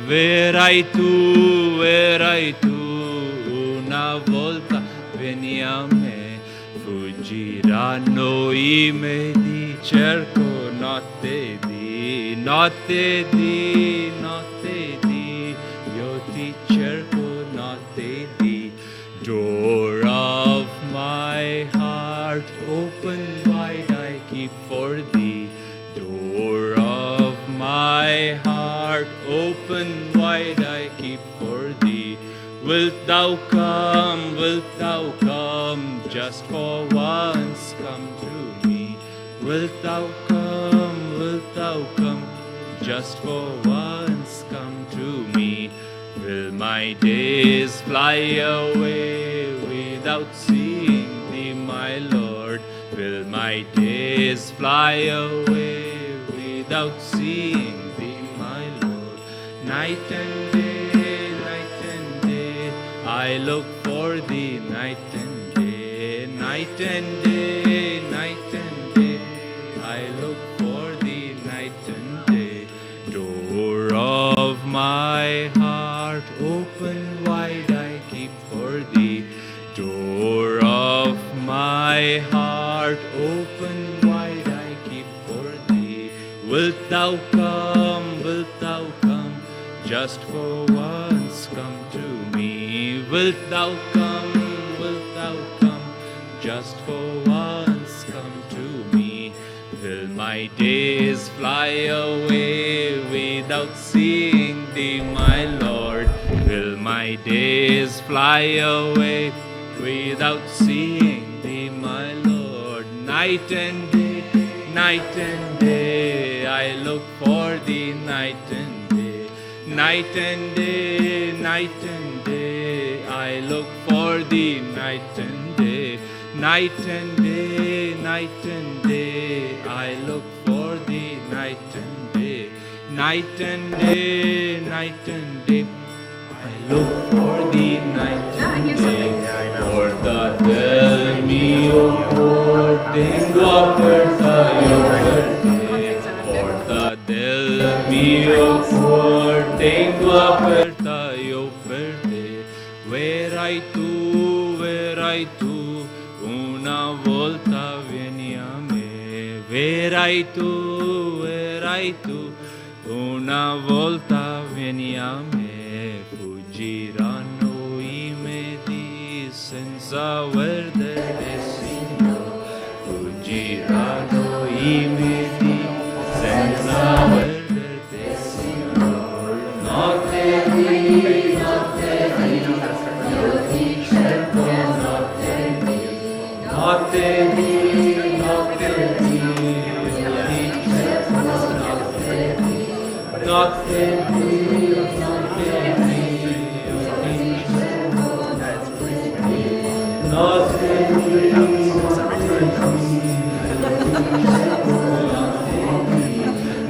verai tu, una volta vieni a me, fuggiranno i medi, cerco notte di, notte di, notte di, io ti cerco notte di. Door of my heart, open wide I keep for thee. Door of my heart, open wide I keep for thee. Wilt thou come, just for once come to me? Wilt thou come, just for once come to me? Will my days fly away without seeing thee, my Lord? Will my days fly away without seeing thee, my Lord? Night and day, I look for thee, night and day, night and day, night and day, I look for thee, night and day. Door of my heart, open wide I keep for thee. Door of my heart, open wide I keep for thee. Wilt thou come, just for once come to me? Wilt thou come, just for once come to me? Will my days fly away without seeing thee, my Lord? Will my days fly away without seeing thee, my Lord? Night and day, I look for thee, night and day. Night and day, I look for thee, night and day. Night and day, I look for thee, night and day. Night and day, I look for thee, night and day. Porta del mio cuore, tengo aperta io per te. Porta del mio cuore, tengo aperta io per te. Verai tu, una volta vieni a me. Verai tu, una volta vieni a me. Fuggiranno i medi senza vedere, Signore. Fuggiranno i medi senza vedere, Signore. Notte di, io ti cerco, notte di, notte di, io ti cerco, notte di, notte di, io ti cerco, notte di,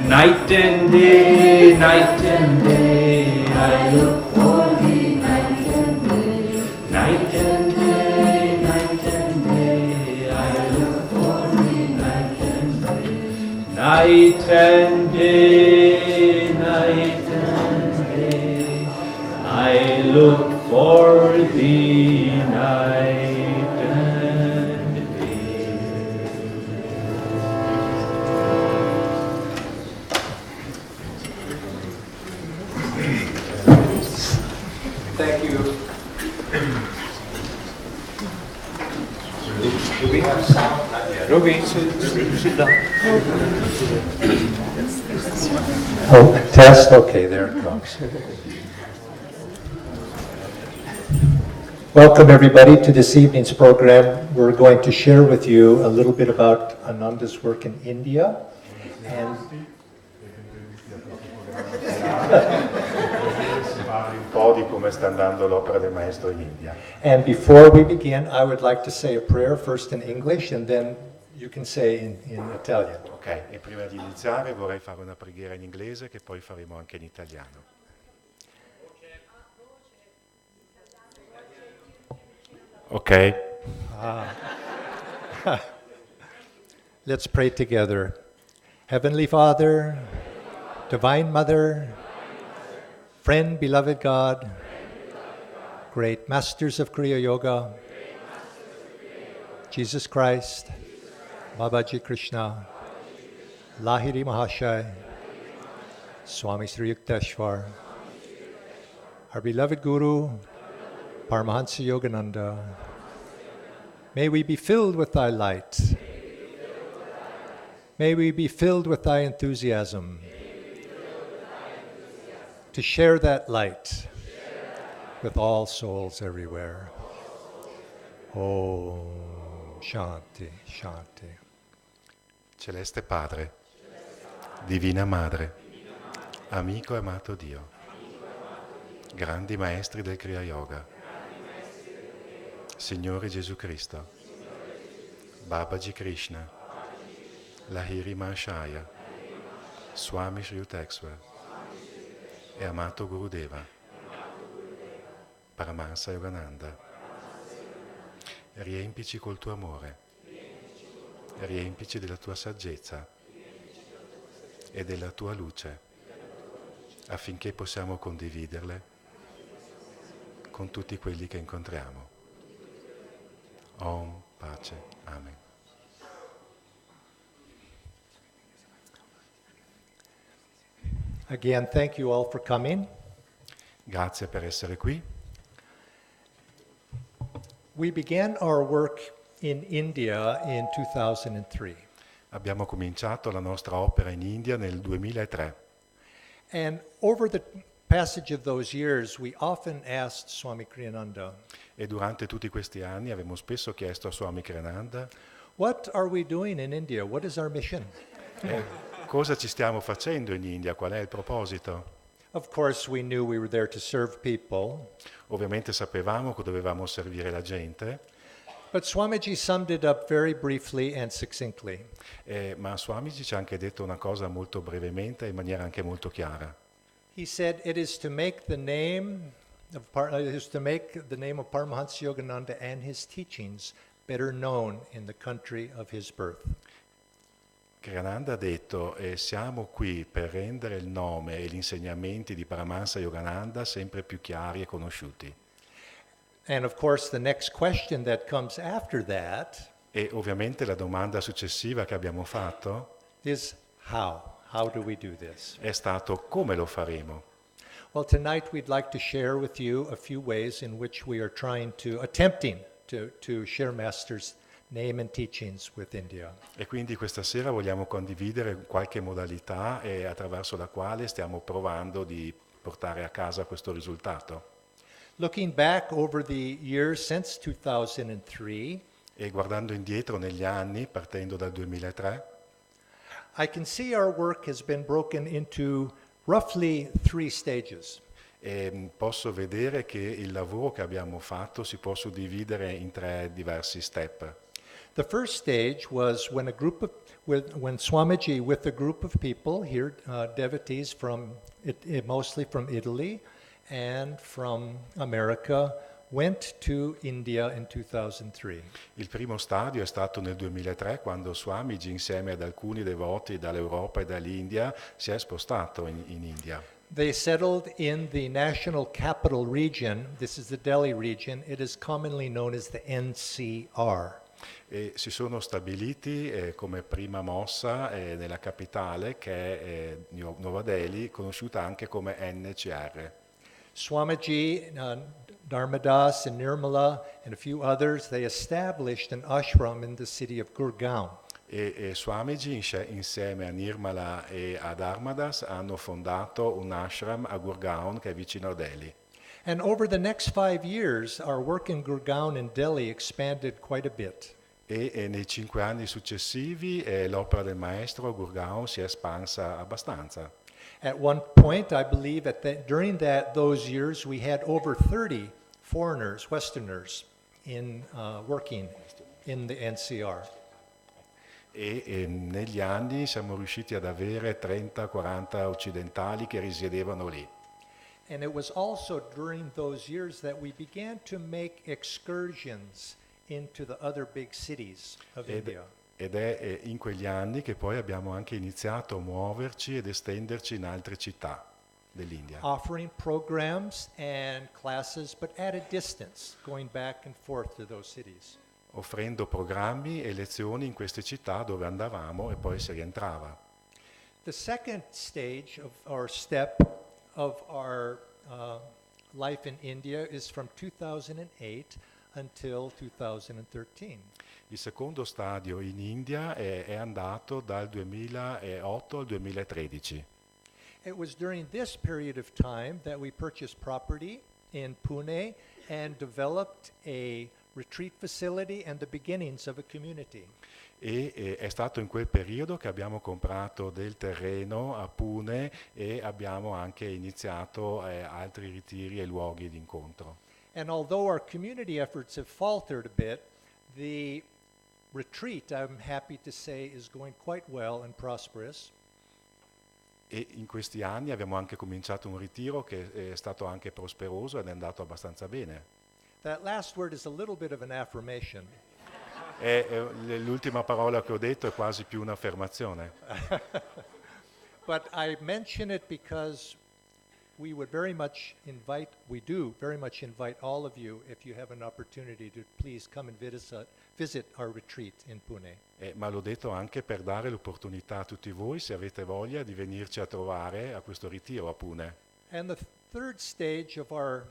night and day, I look for thee, night and day. Night and day, I look for thee, night and day. Night and day, I look for thee, night and day. Thank you. Do we have sound? Ruby, sit down. Oh, test, okay, there it goes. Welcome everybody to this evening's program. We're going to share with you a little bit about Ananda's work in India. And Un po' di come sta andando l'opera del maestro in India. And before we begin, I would like to say a prayer first in English and then you can say in Italian. Ok, e prima di iniziare vorrei fare una preghiera in inglese che poi faremo anche in italiano. Ok. Let's pray together. Heavenly Father, Divine Mother, Friend, beloved God, great masters of Kriya Yoga, Jesus Christ, Babaji Krishna, Lahiri Mahashai, Swami Sri Yukteswar, our beloved Guru, Paramahansa Yogananda, may we be filled with thy light. May we be filled with thy enthusiasm to share that light with all souls everywhere. Om Shanti, Shanti. Celeste Padre, Divina Madre, amico e amato Dio, grandi maestri del Kriya Yoga, Signore Gesù Cristo, Babaji Krishna, Lahiri Mahashaya, Swami Sri Yukteswar e amato Gurudeva, Paramahansa Yogananda, riempici col tuo amore, riempici della tua saggezza e della tua luce, affinché possiamo condividerle con tutti quelli che incontriamo. Om Pace. Amen. Again, thank you all for coming. Grazie per essere qui. We began our work in India in 2003. Abbiamo cominciato la nostra opera in India nel 2003 And over the passage of those years, we often asked Swami Kriyananda, e durante tutti questi anni abbiamo spesso chiesto a Swami Kriyananda what are we doing in India? What is our mission? cosa ci stiamo facendo in India, qual è il proposito. Of course, we knew we were there to serve people, Ovviamente sapevamo che dovevamo servire la gente, but Swamiji summed it up very briefly and succinctly. ma Swamiji ci ha anche detto una cosa molto brevemente e in maniera anche molto chiara. He said it is to make the name of Paramahansa Yogananda and his teachings better known in the country of his birth. Kriyananda ha detto, siamo qui per rendere il nome e gli insegnamenti di Paramahansa Yogananda sempre più chiari e conosciuti. And of course, the next question that comes after that E ovviamente la domanda successiva che abbiamo fatto is how? How do we do this? è stato come lo faremo. Well, tonight we'd like to share with you a few ways in which we are attempting to share Master's name and teachings with India. E quindi questa sera vogliamo condividere qualche modalità attraverso la quale stiamo provando di portare a casa questo risultato. Looking back over the years since 2003, E guardando indietro negli anni, partendo dal 2003, I can see our work has been broken into roughly 3 stages. posso vedere che il lavoro che abbiamo fatto si può suddividere in 3 diversi step. The first stage was when when Swamiji, with a group of people here, devotees mostly from Italy and from America, went to India in 2003. Il primo stadio è stato nel 2003, quando Swamiji, insieme ad alcuni devoti dall'Europa e dall'India, si è spostato in India. They settled in the National Capital Region. This is the Delhi region. It is commonly known as the NCR. E si sono stabiliti come prima mossa nella capitale, che è Nuova Delhi, conosciuta anche come NCR. Swamiji, Dharmadas and Nirmala and a few others, they established an ashram in the city of Gurgaon. E Swamiji insieme a Nirmala e a Dharmadas hanno fondato un ashram a Gurgaon, che è vicino a Delhi. And over the next 5 years, our work in Gurgaon and Delhi expanded quite a bit. E nei 5 anni successivi l'opera del maestro a Gurgaon si è espansa abbastanza. At one point, I believe during those years, we had over 30 foreigners, Westerners, working in the NCR. E negli anni siamo riusciti ad avere 30-40 occidentali che risiedevano lì. And it was also during those years that we began to make excursions into the other big cities of India. Ed è in quegli anni che poi abbiamo anche iniziato a muoverci ed estenderci in altre città. dell'India, offering programs and classes, but at a distance, going back and forth to those cities. offrendo programmi e lezioni in queste città dove andavamo e poi si rientrava. The second stage of our step of our life in India is from 2008 until 2013. Il secondo stadio in India è andato dal 2008 al 2013. It was during this period of time that we purchased property in Pune and developed a retreat facility and the beginnings of a community. È stato in quel periodo che abbiamo comprato del terreno a Pune e abbiamo anche iniziato altri ritiri e luoghi di incontro. And although our community efforts have faltered a bit, the retreat, I'm happy to say, is going quite well and prosperous. E in questi anni abbiamo anche cominciato un ritiro che è stato anche prosperoso ed è andato abbastanza bene. That last word is a little bit of an affirmation. L'ultima parola che ho detto è quasi più un'affermazione. But I mention it because we do very much invite all of you, if you have an opportunity, to please come and visit our retreat in Pune. Ma l'ho detto anche per dare l'opportunità a tutti voi, se avete voglia, di venirci a trovare a questo ritiro a Pune. And the third stage of our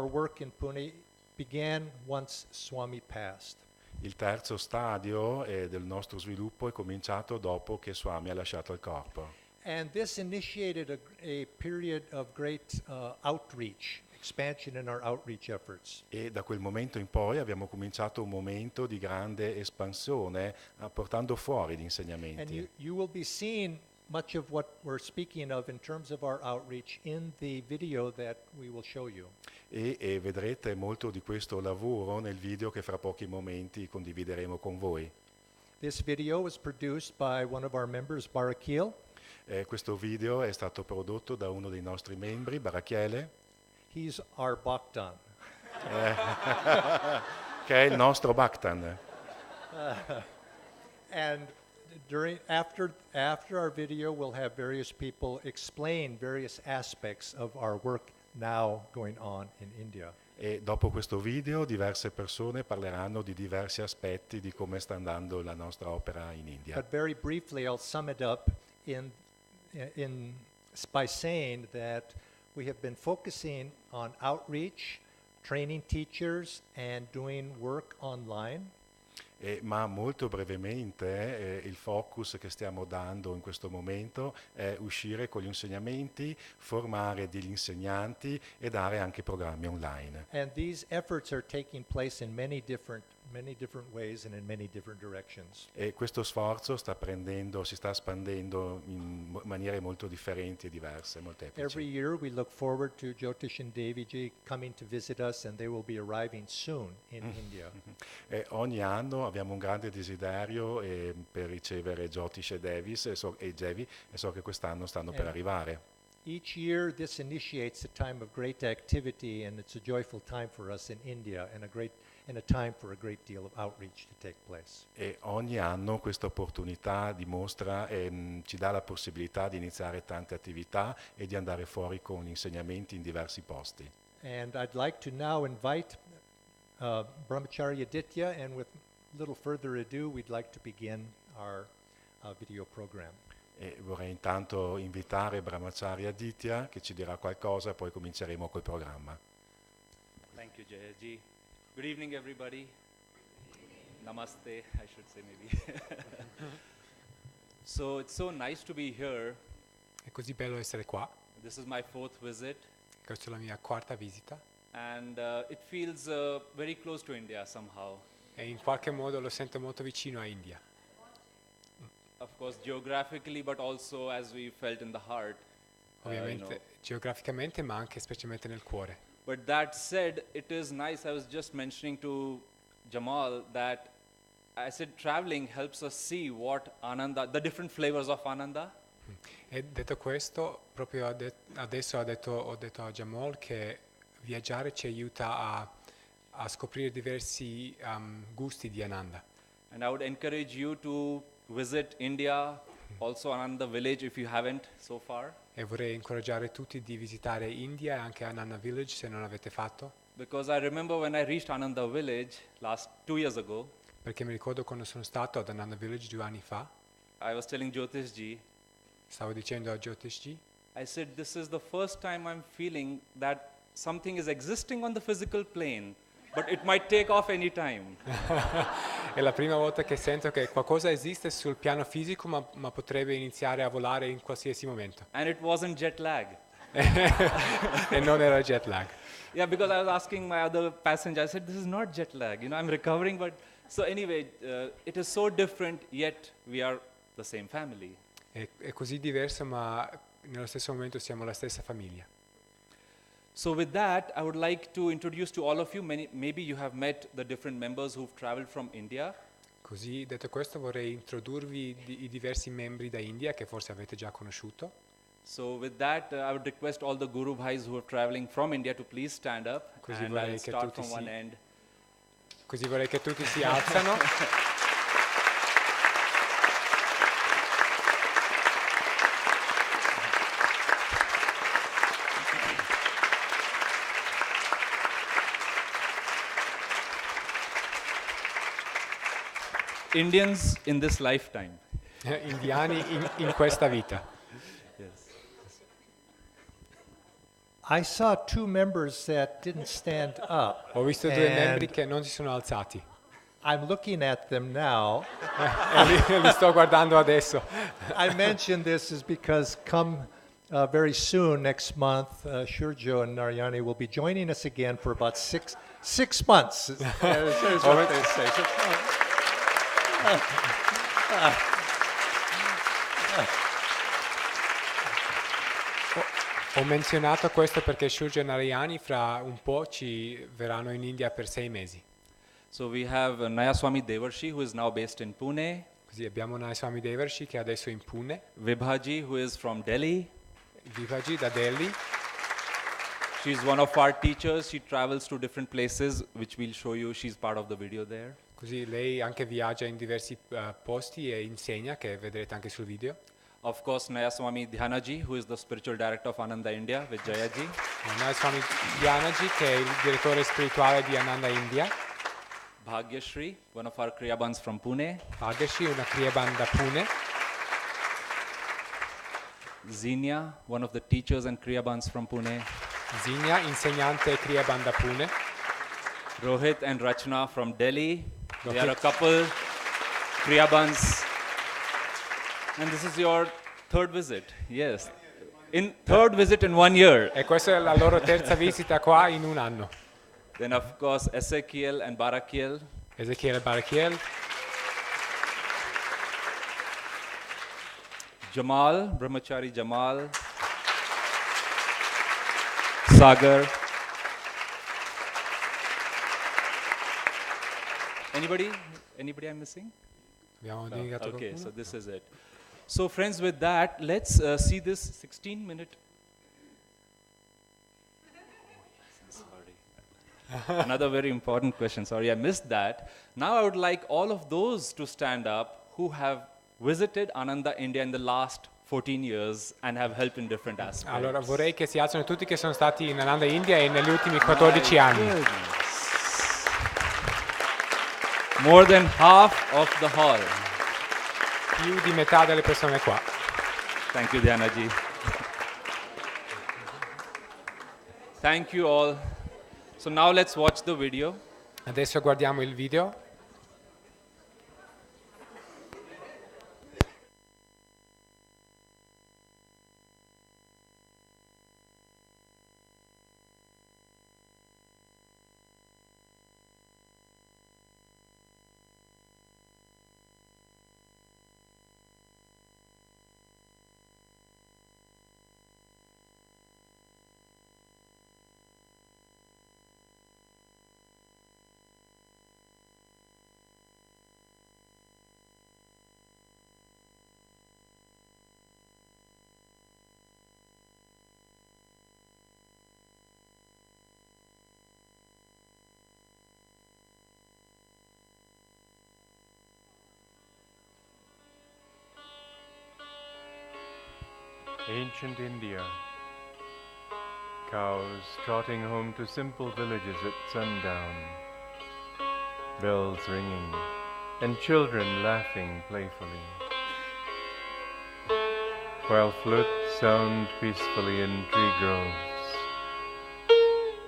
work in Pune began once Swami passed. Il terzo stadio del nostro sviluppo è cominciato dopo che Swami ha lasciato il corpo. And this initiated a period of great outreach, expansion in our outreach efforts. E da quel momento in poi abbiamo cominciato un momento di grande espansione, portando fuori gli And insegnamenti. you will be seeing much of what we're speaking of in terms of our outreach in the video that we will show you. E vedrete molto di questo lavoro nel video che fra pochi momenti condivideremo con voi. This video was produced by one of our members, Barakil. Questo video è stato prodotto da uno dei nostri membri, Barachiele, He's our Bhaktan. che è il nostro Bhaktan. And after our video, we'll have various people explain various aspects of our work now going on in India. E dopo questo video diverse persone parleranno di diversi aspetti di come sta andando la nostra opera in India. But very briefly, I'll sum it up by saying that we have been focusing on outreach, training teachers, and doing work online. Ma molto brevemente il focus che stiamo dando in questo momento è uscire con gli insegnamenti, formare degli insegnanti e dare anche programmi online. And these efforts are taking place in many different ways and in many different directions. E questo sforzo si sta espandendo in maniere molto differenti e diverse, molteplici. Every year we look forward to Jyotish and Deviji coming to visit us, and they will be arriving soon in India. E ogni anno abbiamo un grande desiderio per ricevere Jyotish e Devis e Jevi, e so che quest'anno stanno per arrivare. Each year this initiates a time of great activity, and it's a joyful time for us in India, and a time for a great deal of outreach to take place. E ogni anno questa opportunità dimostra ci dà la possibilità di iniziare tante attività e di andare fuori con insegnamenti in diversi posti. And I'd like to now invite Brahmacharya Ditya, and with little further ado, we'd like to begin our video program. E vorrei intanto invitare Brahmacharya Ditya che ci dirà qualcosa, poi cominceremo col programma. Thank you, Jayaji. Good evening, everybody. Namaste, I should say maybe. So it's so nice to be here. È così bello essere qua, This is my fourth visit, questa è la mia quarta visita and it feels very close to India somehow. e in qualche modo lo sento molto vicino a India. Of course, geographically, but also as we felt in the heart. Ovviamente geograficamente ma anche specialmente nel cuore. But that said, it is nice. I was just mentioning to Jamal that I said traveling helps us see what Ananda, the different flavors of Ananda. E detto questo, proprio adesso ho detto a Jamal che viaggiare ci aiuta a scoprire diversi gusti di Ananda. And I would encourage you to visit India, Also Ananda Village if you haven't so far. E vorrei incoraggiare tutti di visitare India e anche Ananda Village se non l'avete fatto, Because I remember when I reached Ananda Village 2 years ago, perché mi ricordo quando sono stato ad Ananda Village 2 anni fa, I was telling Jyotish ji, stavo dicendo a Jyotishji, I said, this is the first time I'm feeling that something is existing on the physical plane, but it might take off any time. è la prima volta che sento che qualcosa esiste sul piano fisico ma potrebbe iniziare a volare in qualsiasi momento. And it wasn't jet lag. E non era jet lag. Yeah, because I was asking my other passenger, I said, this is not jet lag, I'm recovering, but... So anyway, it is so different, yet we are the same family. È così diverso ma nello stesso momento siamo la stessa famiglia. So with that, I would like to introduce to all of you, maybe you have met the different members who've traveled from India. Così detto questo vorrei introdurvi i diversi membri da India che forse avete già conosciuto. So with that, I would request all the Guru Bhais who are traveling from India to please stand up, Così and vorrei I'll che start tutti from one end. Così vorrei che tutti si alzano. Indians in this lifetime. Indiani in questa vita. Yes. I saw two members that didn't stand up. Ho visto due And membri che non si sono alzati. I'm looking at them now. Li sto guardando adesso. I mentioned this is because come very soon, next month, Shurjo and Narayani will be joining us again for about six months. Is what they say. 6 months. Ho menzionato questo perché Shurja e Narayani fra un po' ci verranno in India per 6 mesi. So we have Nayaswami Devarshi, who is now based in Pune. Così abbiamo Nayaswami Devarshi che è adesso in Pune, Vibhaji, who is from Delhi. Vivaji da Delhi. She's one of our teachers. She travels to different places, which we'll show you. She's part of the video there. Così lei anche viaggia in diversi posti e insegna, che vedrete anche sul video. Of course, Nayaswami Dhyanaji, who is the spiritual director of Ananda India with Jayaji. Nayaswami Dhyanaji che è il direttore spirituale di Ananda India. Bhagyashri, one of our Kriyabans from Pune. Bhagyashri, una Kriyaban da Pune. Zinia, one of the teachers and Kriyabans from Pune. Zigna, insegnante Kriyaban da Pune. Rohit and Rachna from Delhi. They Rohit. are a couple, Kriyabans. And this is your third visit, yes. Third visit in 1 year. E questa è la loro terza visita qua in un anno. Then of course, Ezekiel and Barakiel. Ezechiele Barachiel, Jamal, Brahmachari Jamal. Sagar. Anybody I'm missing? abbiamo dimenticato Okay, qualcuno? so this is it. So friends, with that, let's see this 16-minute. Sorry. Another very important question. Sorry, I missed that. Now I would like all of those to stand up who have visited Ananda India in the last 14 years and have helped in different aspects. Allora vorrei che si alzano tutti che sono stati in Ananda India e negli ultimi 14 anni. Goodness. More than half of the hall. Più di metà delle persone qua. Thank you, Dhyanaji. Thank you all. So now let's watch the video. Adesso guardiamo il video. Ancient India. Cows trotting home to simple villages at sundown. Bells ringing and children laughing playfully. While flutes sound peacefully in tree groves.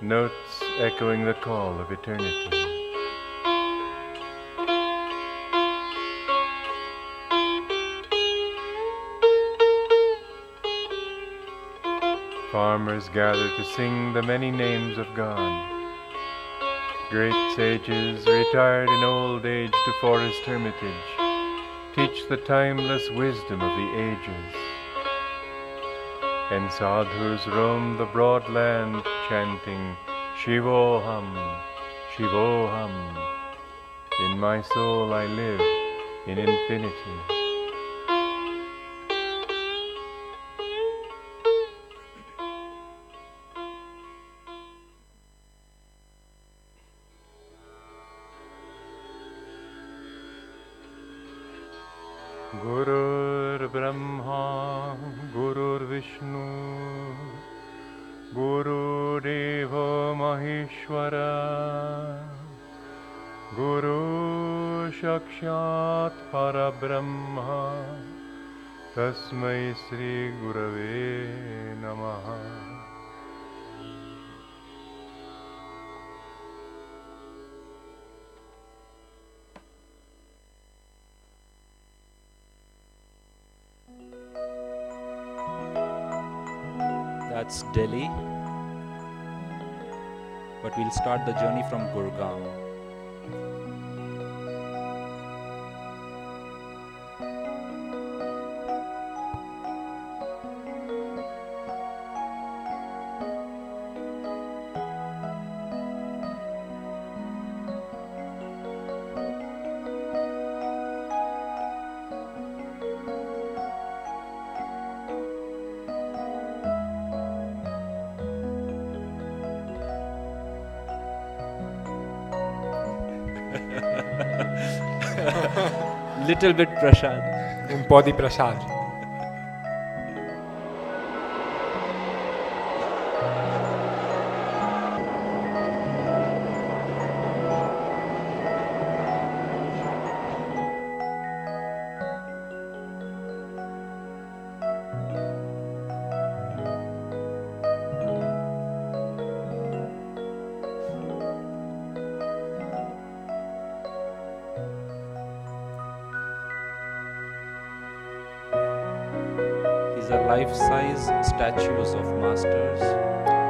Notes echoing the call of eternity. Farmers gather to sing the many names of God. Great sages retired in old age to forest hermitage teach the timeless wisdom of the ages. And sadhus roam the broad land chanting Shivoham, Shivoham. In my soul I live in infinity. Gurur Brahma, Gurur Vishnu, Guru Deva Maheshwara, Guru Sakshat Parabrahma, Tasmai Sri Gurave Namaha. That's Delhi. But we'll start the journey from Gurgaon. Little bit prasad. Un po' di prasad. These are life-size statues of masters.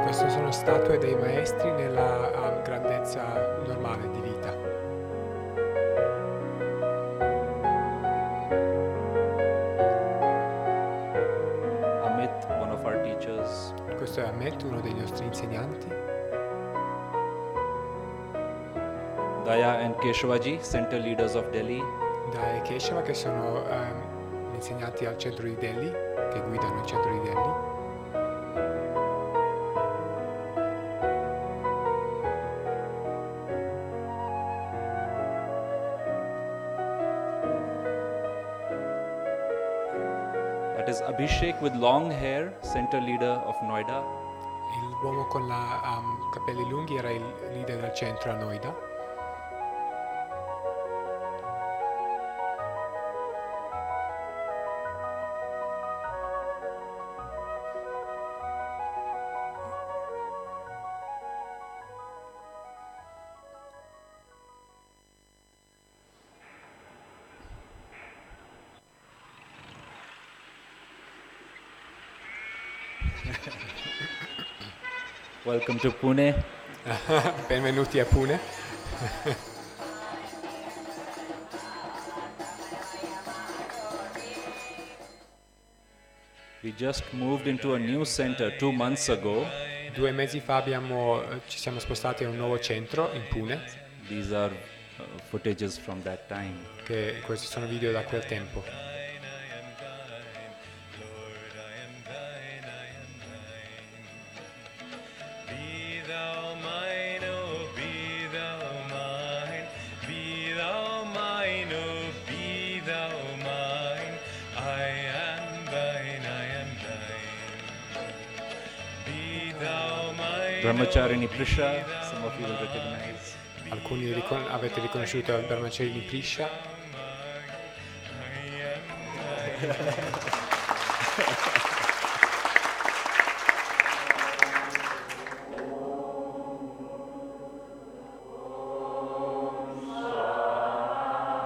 Queste sono statue dei maestri nella grandezza normale di vita. Amit, one of our teachers. Questo è Ahmed, uno dei nostri insegnanti. Daya and Keshwaji, center leaders of Delhi. Daya e Keshava, che sono insegnanti al centro di Delhi, che guidano il centro di Delhi. That is Abhishek with long hair, center leader of Noida. L'uomo con la capelli lunghi era il leader del centro a Noida. Welcome to Pune. Benvenuti a Pune. We just moved into a new center 2 months ago. 2 mesi fa ci siamo spostati a un nuovo centro in Pune. These are footages from that time. Che questi sono video da quel tempo. Brahmacharini Prisha, some of you will recognize. Alcuni avete riconosciuto il Brahmacharini Prisha.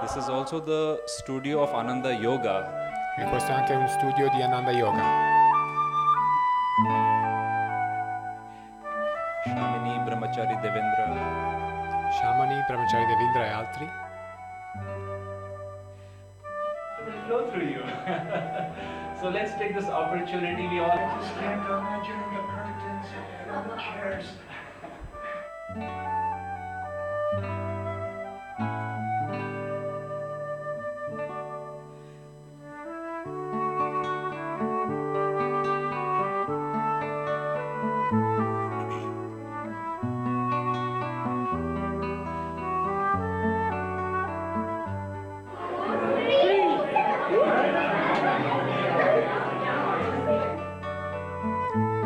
This is also the studio of Ananda Yoga. E questo è anche un studio di Ananda Yoga. Shamini Brahmachari Devendra. Shamani, Brahmachari Devendra e altri. Flow through you. So let's take this opportunity. We all Just can't imagine the curtains and the chairs.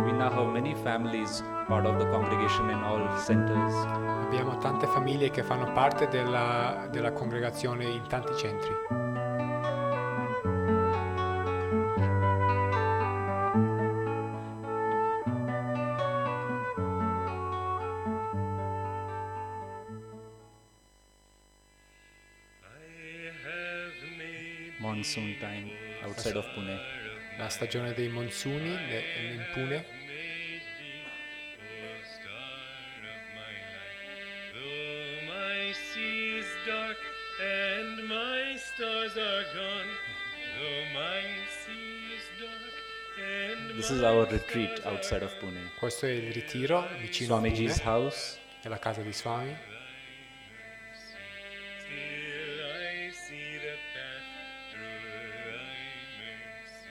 We now have many families part of the congregation in all centers. Abbiamo tante famiglie che fanno parte della congregazione in tanti centri. Monsoon time outside of Pune. La stagione dei monsuni in Pune. Though my sea is dark and my stars are gone, though my sea is dark and This is our retreat outside of Pune. Questo è il ritiro vicino a Swamiji's Pune, house. è la casa di Swami. still I see the path through thy mercy.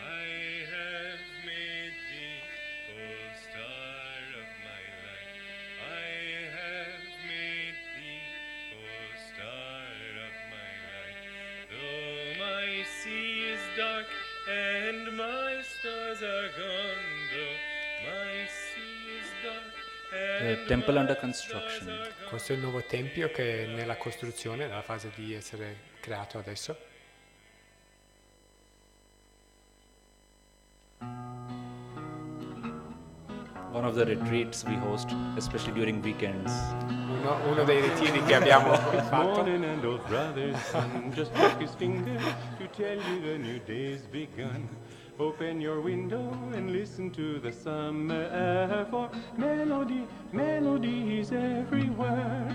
I have made thee, O star of my life. I have made thee, O star of my life. Though my sea is dark and my stars are gone, though my sea is dark The temple under construction. Questo è il nuovo tempio che è nella costruzione, nella fase di essere creato adesso. One of the retreats we host, especially during weekends. Uno dei ritiri che abbiamo fatto. Morning and old brother's son just took his finger to tell you the new day's begun. Open your window and listen to the summer air, for melody, melody is everywhere.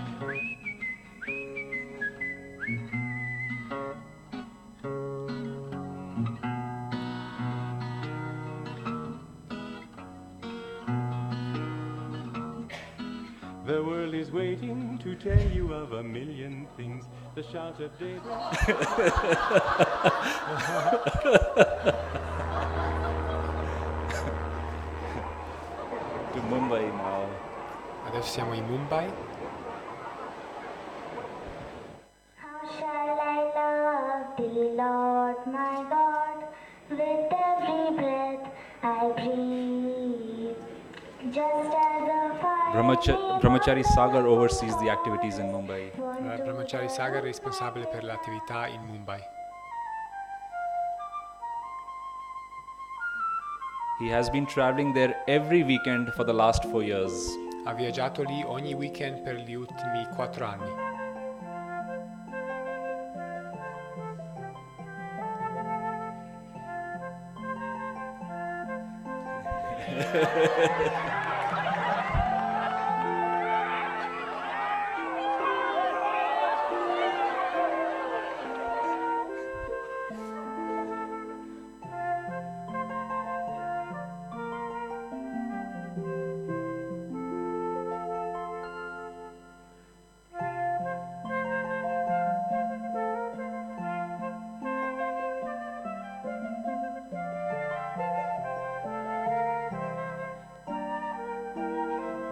The world is waiting to tell you of a million things. The shout of daybreak. To Mumbai now. Adesso siamo in Mumbai. How shall I love thee, Lord my God, with every breath I breathe? Just as a fire Brahmachari Sagar oversees the activities in Mumbai. Brahmachari Sagar è responsabile per le attività in Mumbai. He has been traveling there every weekend for the last 4 years. Ha viaggiato lì ogni weekend per gli ultimi 4 anni.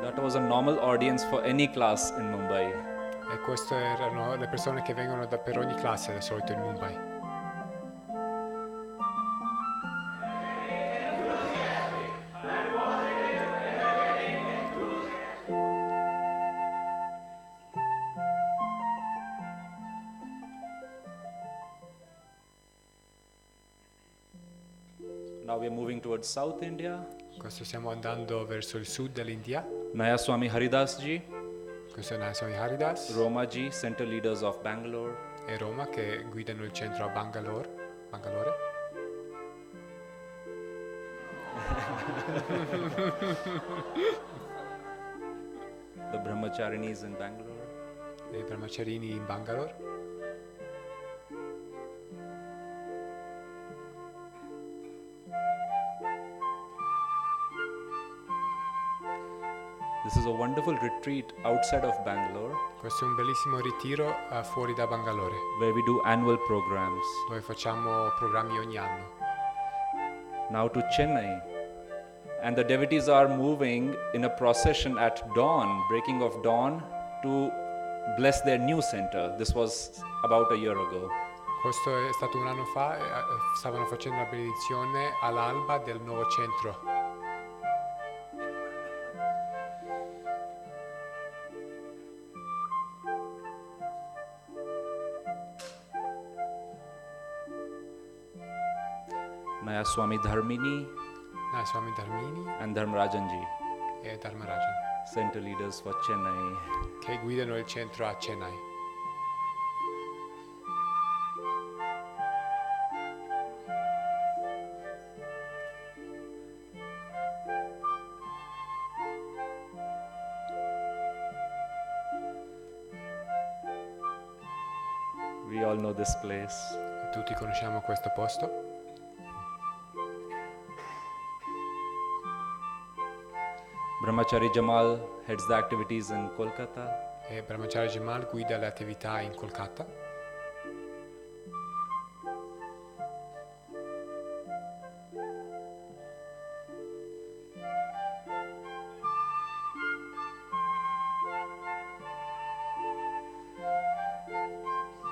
That was a normal audience for any class in Mumbai. E queste erano le persone che vengono per ogni classe di solito in Mumbai. Now we are moving towards South India. Questo stiamo andando verso il sud dell'India. Naya Swami Haridas ji, Questo è Ananda Haridas Roma ji, center leaders of Bangalore. e Roma che guidano il centro a Bangalore. The Brahmacharinis in Bangalore. E i brahmacharini in Bangalore. This is a wonderful retreat outside of Bangalore Questo è un bellissimo ritiro fuori da Bangalore, where we do annual programs. dove facciamo programmi ogni anno. Now to Chennai. And the devotees are moving in a procession at dawn, breaking of dawn, to bless their new center. This was about a year ago. Questo è stato un anno fa, stavano facendo la benedizione all'alba del nuovo centro. Naya Swami Dharmini Swami Dharmini and Dharmarajanji, e Dharmarajan, center leaders for Chennai. che guidano il centro a Chennai. We all know this place. Tutti conosciamo questo posto. Brahmachari Jamal heads the activities in Kolkata. E Brahmachari Jamal guida le attività in Kolkata.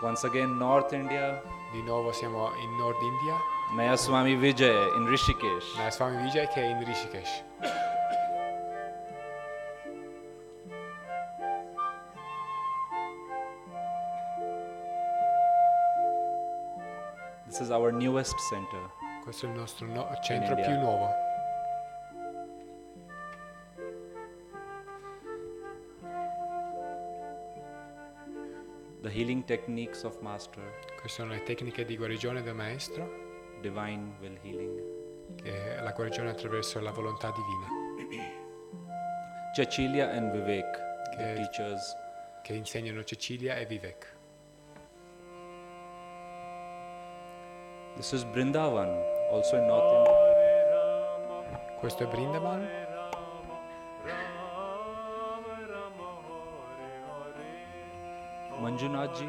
Once again, North India. Di nuovo siamo in Nord India. Naya Swami Vijay in Rishikesh. Swami Vijay che è in Rishikesh. This is our newest center. Questo è il nostro centro India. più nuovo. The healing techniques of Master, Queste sono le tecniche di guarigione del maestro, divine will healing. che è la guarigione attraverso la volontà divina, Cecilia and Vivek, the Okay. teachers. che insegnano Cecilia e Vivek. This is Brindavan, also in North India. Questo è Brindavan. Manjunath ji,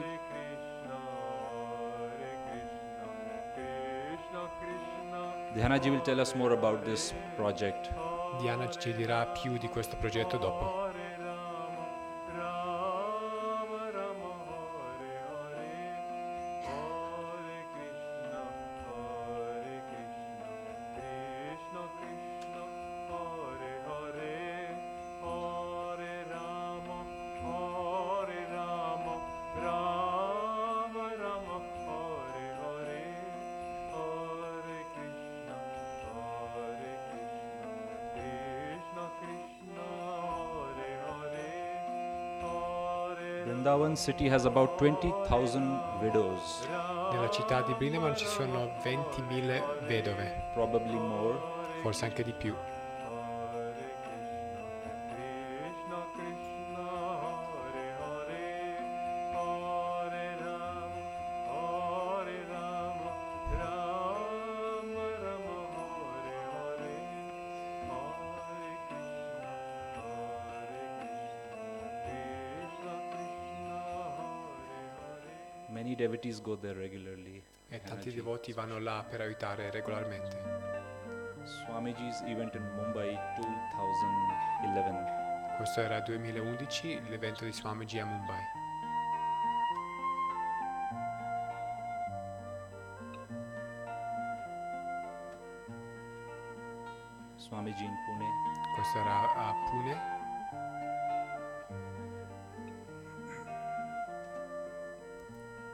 Dhyana ji will tell us more about this project. Diana ci dirà più di questo progetto dopo. Vrindavan city has about 20,000 widows, Nella città di Brindavan ci sono 20.000 vedove, probably more. forse anche di più. Many devotees go there regularly. E tanti Energy. devoti vanno là per aiutare regolarmente. Swamiji's event in Mumbai 2011. Questo era 2011, l'evento di Swamiji a Mumbai. Swamiji in Pune. Questo era a Pune.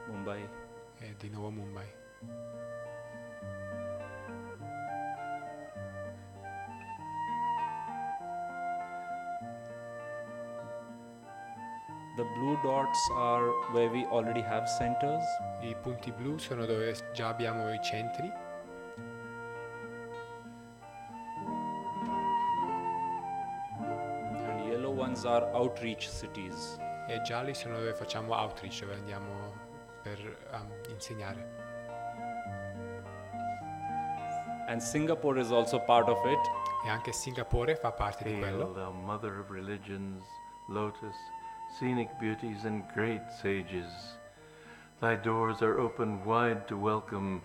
Mumbai. E di nuovo Mumbai. The blue dots are where we already have centers. I punti blu sono dove già abbiamo i centri And yellow ones are outreach cities. e gialli sono dove facciamo outreach, dove andiamo per insegnare. And Singapore is also part of it. E anche Singapore fa parte di Hail, quello. thou mother of religions, lotus, scenic beauties, and great sages. Thy doors are open wide to welcome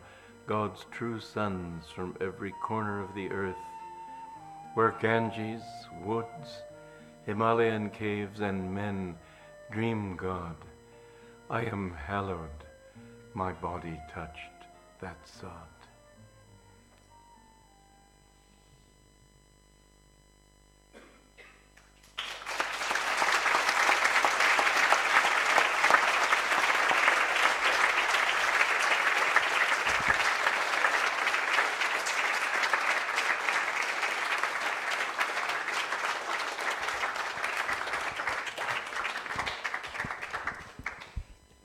God's true sons from every corner of the earth, where Ganges, woods, Himalayan caves, and men dream God. I am hallowed, my body touched that sod.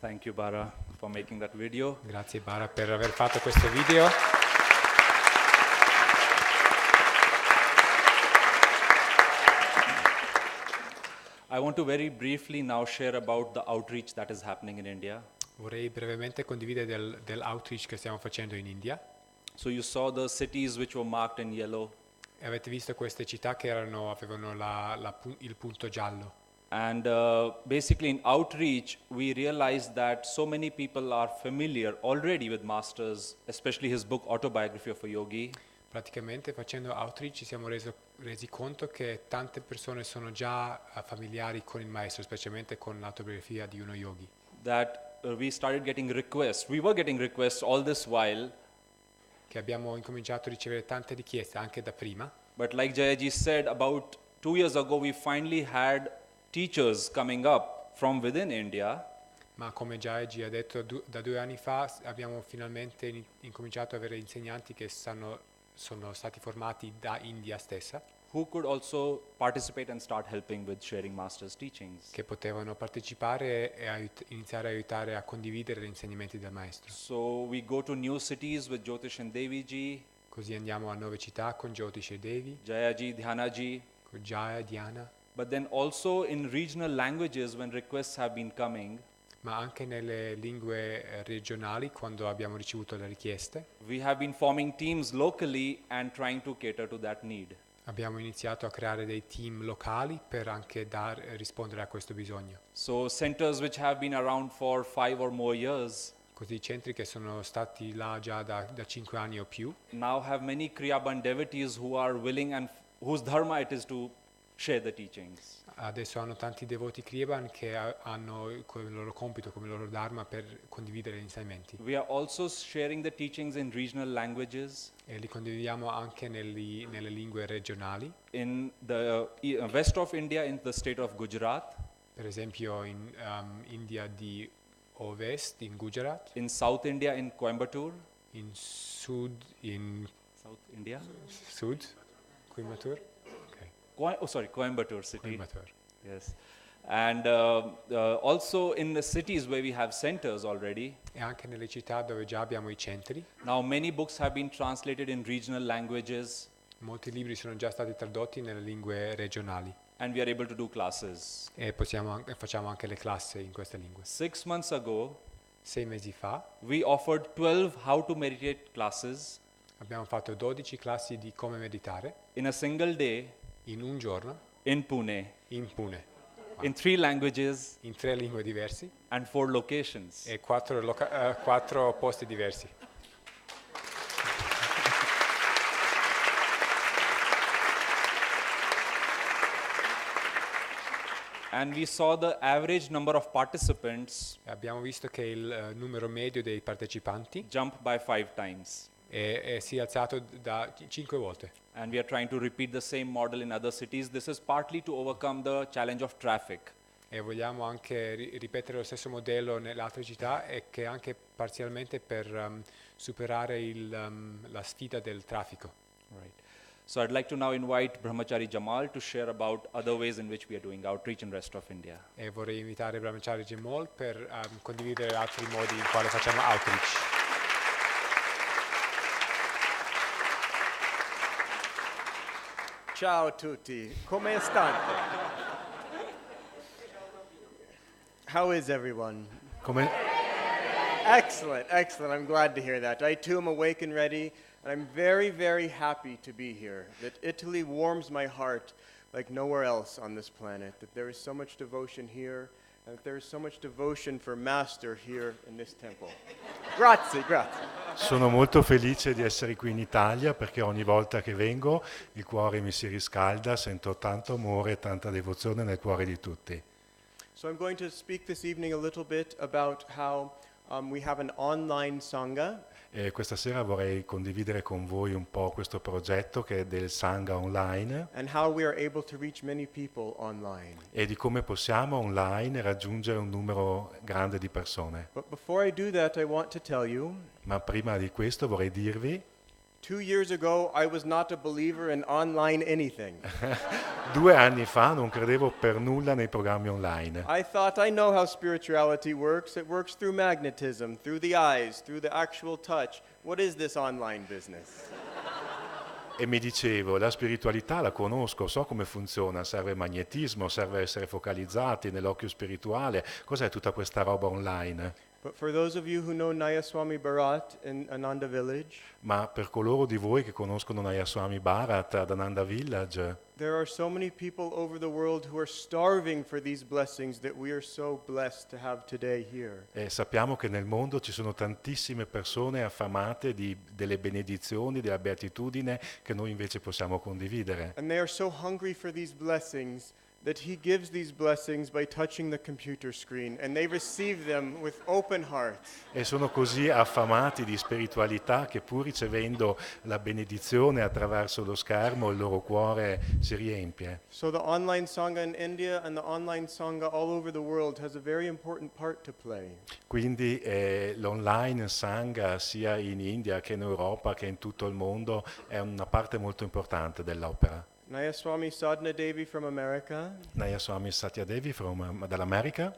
Thank you, Bara, for making that video. Grazie Bara per aver fatto questo video. I want to very briefly now share about the outreach that is happening in India. Vorrei brevemente condividere dell'outreach che stiamo facendo in India. So you saw the cities which were marked in yellow. E avete visto queste città che avevano il punto giallo. And basically in outreach, we realized that so many people are familiar already with Master's, especially his book Autobiography of a Yogi. Praticamente facendo outreach ci siamo resi conto che tante persone sono già familiari con il maestro, specialmente con l'autobiografia di uno yogi. That we started getting requests. We were getting requests all this while. Che abbiamo incominciato a ricevere tante richieste anche da prima. But like Jayaji said, about 2 years ago, we finally had teachers coming up from within India. Ma come Jayaji ha detto, da 2 anni fa abbiamo finalmente incominciato ad avere insegnanti che sono stati formati da India stessa. Who could also participate and start helping with sharing Master's teachings. Che potevano partecipare e iniziare a aiutare a condividere gli insegnamenti del maestro. So we go to new cities with Jyotish and Deviji, Così andiamo a 9 città con Jyotish e Devi, Jayaji, Dhyanaji, con Jaya e Diana, but then also in regional languages when requests have been coming, ma anche nelle lingue regionali quando abbiamo ricevuto le richieste. we have been forming teams locally and trying to cater to that need. Abbiamo iniziato a creare dei team locali per anche rispondere a questo bisogno. So centers which have been around for 5 or more years Così i centri che sono stati là già da 5 anni o più now have many Kriyaban devotees who are willing and whose dharma it is to share the teachings. adesso hanno tanti devoti Kriyaban che hanno come loro compito, come loro dharma per condividere gli insegnamenti. We are also sharing the teachings in regional languages. E li condividiamo anche nelle lingue regionali, In the west of India, in the state of Gujarat, per esempio in India di Ovest, in Gujarat, in South India, in Coimbatore, in Sud, South India, Coimbatore? Ok, Coimbatore city. Coimbatore. Yes, and also in the cities where we have centers already. E anche nelle città dove già abbiamo i centri. Now many books have been translated in regional languages, Molti libri sono già stati tradotti nelle lingue regionali and we are able to do classes. e facciamo anche le classi in queste lingue. 6 months ago, 6 mesi fa we offered 12 how to meditate classes abbiamo fatto 12 classi di come meditare in a single day in un giorno in Pune, in Pune, in 3 languages in 3 lingue diverse and 4 locations. e 4 posti diversi. And we saw the average number of participants Abbiamo visto che il numero medio dei partecipanti jump by 5 times. si è alzato da 5 volte. And we are trying to repeat the same model in other cities. This is partly to overcome the challenge of traffic. E vogliamo anche ripetere lo stesso modello nelle altre città e che anche parzialmente per superare la sfida del traffico. Right. So I'd like to now invite Brahmachari Jamal to share about other ways in which we are doing outreach in rest of India. E vorrei invitare Brahmachari Jamal per condividere altri modi in quali facciamo outreach. Ciao a tutti, come state? How is everyone? Come, Excellent, excellent. I'm glad to hear that. I too am awake and ready, and I'm very, very happy to be here. That Italy warms my heart like nowhere else on this planet. That there is so much devotion here, and that there is so much devotion for Master here in this temple. Grazie, grazie. Sono molto felice di essere qui in Italia perché ogni volta che vengo il cuore mi si riscalda, sento tanto amore e tanta devozione nel cuore di tutti. So I'm going to speak this evening a little bit about how we have an online Sangha. E questa sera vorrei condividere con voi un po' questo progetto che è del Sangha online And how we are able to reach many people online. e di come possiamo online raggiungere un numero grande di persone. But before I do that, I want to tell you, Ma prima di questo vorrei dirvi, 2 years ago, I was not a believer in online anything. 2 anni fa non credevo per nulla nei programmi online. I thought I know how spirituality works. It works through magnetism, through the eyes, through the actual touch. What is this online business? E mi dicevo, la spiritualità la conosco, so come funziona, serve magnetismo, serve essere focalizzati nell'occhio spirituale. Cos'è tutta questa roba online? But for those of you who know Nayaswami Bharat in Ananda Village, Ma per coloro di voi che conoscono Nayaswami Bharat ad Ananda Village, there are so many people over the world who are starving for these blessings that we are so blessed to have today here. sappiamo che nel mondo ci sono tantissime persone affamate delle benedizioni, della beatitudine che noi invece possiamo condividere. And they are so hungry for these blessings that he gives these blessings by touching the computer screen, and they receive them with open hearts. E sono così affamati di spiritualità che pur ricevendo la benedizione attraverso lo schermo il loro cuore si riempie. So the online Sangha in India and the online Sangha all over the world has a very important part to play. Quindi l'online Sangha sia in India che in Europa che in tutto il mondo è una parte molto importante dell'opera. Nayaswami Sadhana Devi from America Nayaswami Satyadevi dall'America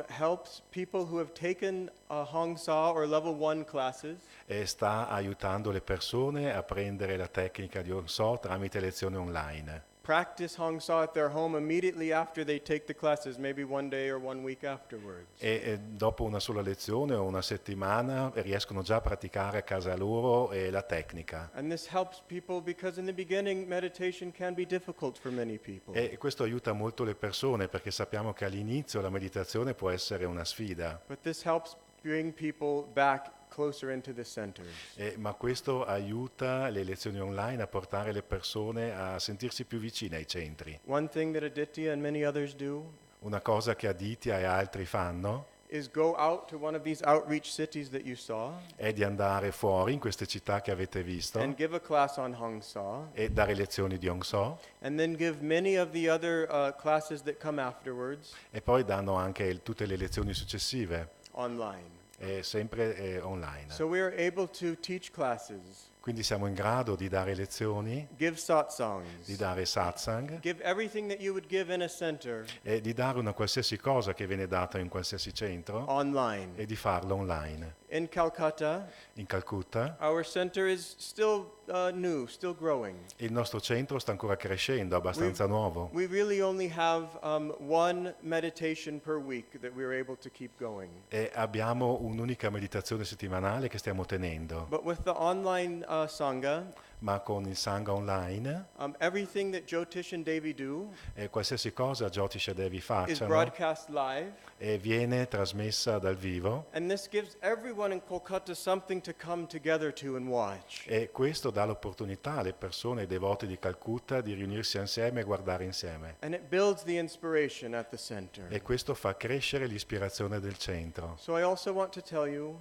helps people who have taken Hong Sa or level 1 classes e sta aiutando le persone a prendere la tecnica di Hong So tramite lezioni online. practice Hong Sa at their home immediately after they take the classes, maybe 1 day or 1 week afterwards. E dopo una sola lezione o una settimana riescono già a praticare a casa loro la tecnica. And this helps people because in the beginning meditation can be difficult for many people. E questo aiuta molto le persone perché sappiamo che all'inizio la meditazione può essere una sfida. But this helps bring people back closer into the centers. Ma questo aiuta le lezioni online a portare le persone a sentirsi più vicine ai centri. One thing that Aditya and many others do Una cosa che Aditya e altri fanno is go out to one of these outreach cities that you saw è di andare fuori in queste città che avete visto and give a class on Hong Sa e dare lezioni di Hong So and then give many of the other classes that come afterwards e poi danno anche tutte le lezioni successive, online. sempre online. So we are able to teach classes, Quindi siamo in grado di dare lezioni, give satsangs, di dare satsang give everything that you would give in a center e di dare una qualsiasi cosa che viene data in qualsiasi centro online. e di farlo online. In Calcutta, In Calcutta our center is still new, still growing. il nostro centro sta ancora crescendo, abbastanza nuovo. We really only have one meditation per week that we're able to keep going. E abbiamo un'unica meditazione settimanale che stiamo tenendo, But with the online Sangha, ma con il Sangha online everything that Jyotish and Devi do qualsiasi cosa Jyotish e Devi is facciano broadcast live, viene trasmessa dal vivo and this gives everyone in Kolkata something to come together to and watch. e questo dà l'opportunità alle persone, ai devoti di Calcutta di riunirsi insieme e guardare insieme. And it builds the inspiration at the center. E questo fa crescere l'ispirazione del centro. So I also want to tell you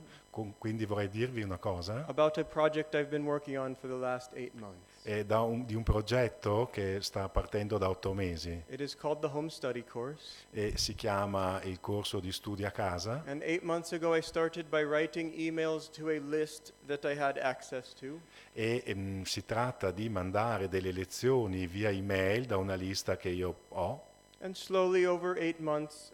quindi vorrei dirvi una cosa, about a project I've been working on for the last 8 months. di un progetto che sta partendo da 8 mesi It is called the Home Study Course. e si chiama il corso di studi a casa. And 8 months ago, I started by writing emails to a list that I had access to. E si tratta di mandare delle lezioni via email da una lista che io ho. And slowly, over 8 months,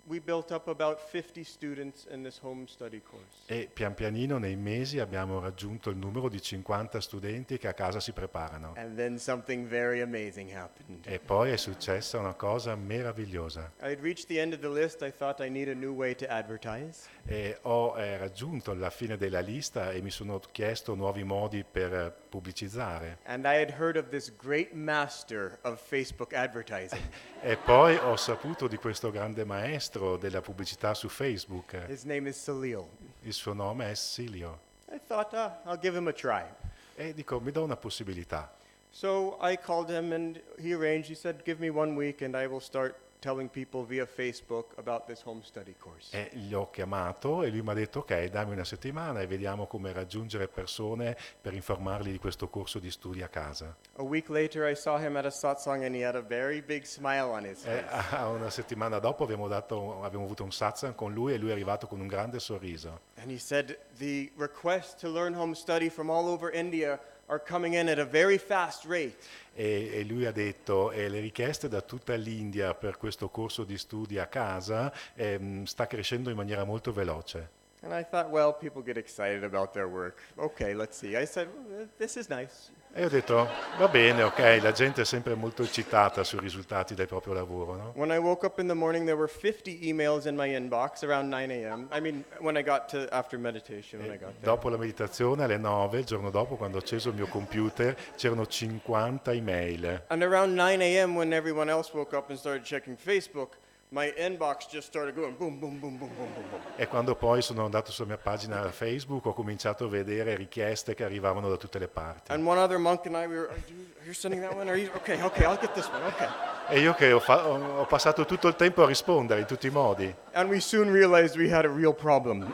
we built up about 50 students in this home study course. E pian pianino nei mesi abbiamo raggiunto il numero di 50 studenti che a casa si preparano. And then something very amazing happened. E poi è successa una cosa meravigliosa. I had reached the end of the list. I thought I need a new way to advertise. E ho raggiunto la fine della lista e mi sono chiesto nuovi modi per pubblicizzare. And I had heard of this great master of Facebook advertising. E poi ho saputo di questo grande maestro della pubblicità su Facebook. His name is Salil. Il suo nome è Silio. I thought, I'll give him a try. E dico, mi do una possibilità. So I called him and he arranged. He said, give me 1 week and I will start telling people via Facebook about this home study course. E gli ho chiamato e lui mi ha detto, ok, dammi una settimana e vediamo come raggiungere persone per informarli di questo corso di studi a casa. A week later I saw him at a satsang and he had a very big smile on his face. Una settimana dopo abbiamo avuto un satsang con lui e lui è arrivato con un grande sorriso. And he said, the requests to learn home study from all over India are coming in at a very fast rate. E lui ha detto, le richieste da tutta l'India per questo corso di studi a casa sta crescendo in maniera molto veloce. And I thought, well, people get excited about their work. Okay, let's see. I said, this is nice. E ho detto, va bene, ok, la gente è sempre molto eccitata sui risultati del proprio lavoro, no? When I woke up in the morning, there were 50 emails in my inbox around 9 a.m. I mean, when I got to, after meditation, when I got there. Dopo la meditazione, alle 9, il giorno dopo, quando ho acceso il mio computer, c'erano 50 email. And around 9 a.m., when everyone else woke up and started checking Facebook, my inbox just started going boom, boom, boom, boom, boom, boom, boom. E quando poi sono andato sulla mia pagina Facebook ho cominciato a vedere richieste che arrivavano da tutte le parti. And one other monk and I, you're sending that one? Okay, I'll get this one, okay. E io che ho passato tutto il tempo a rispondere in tutti i modi. And we soon realized we had a real problem.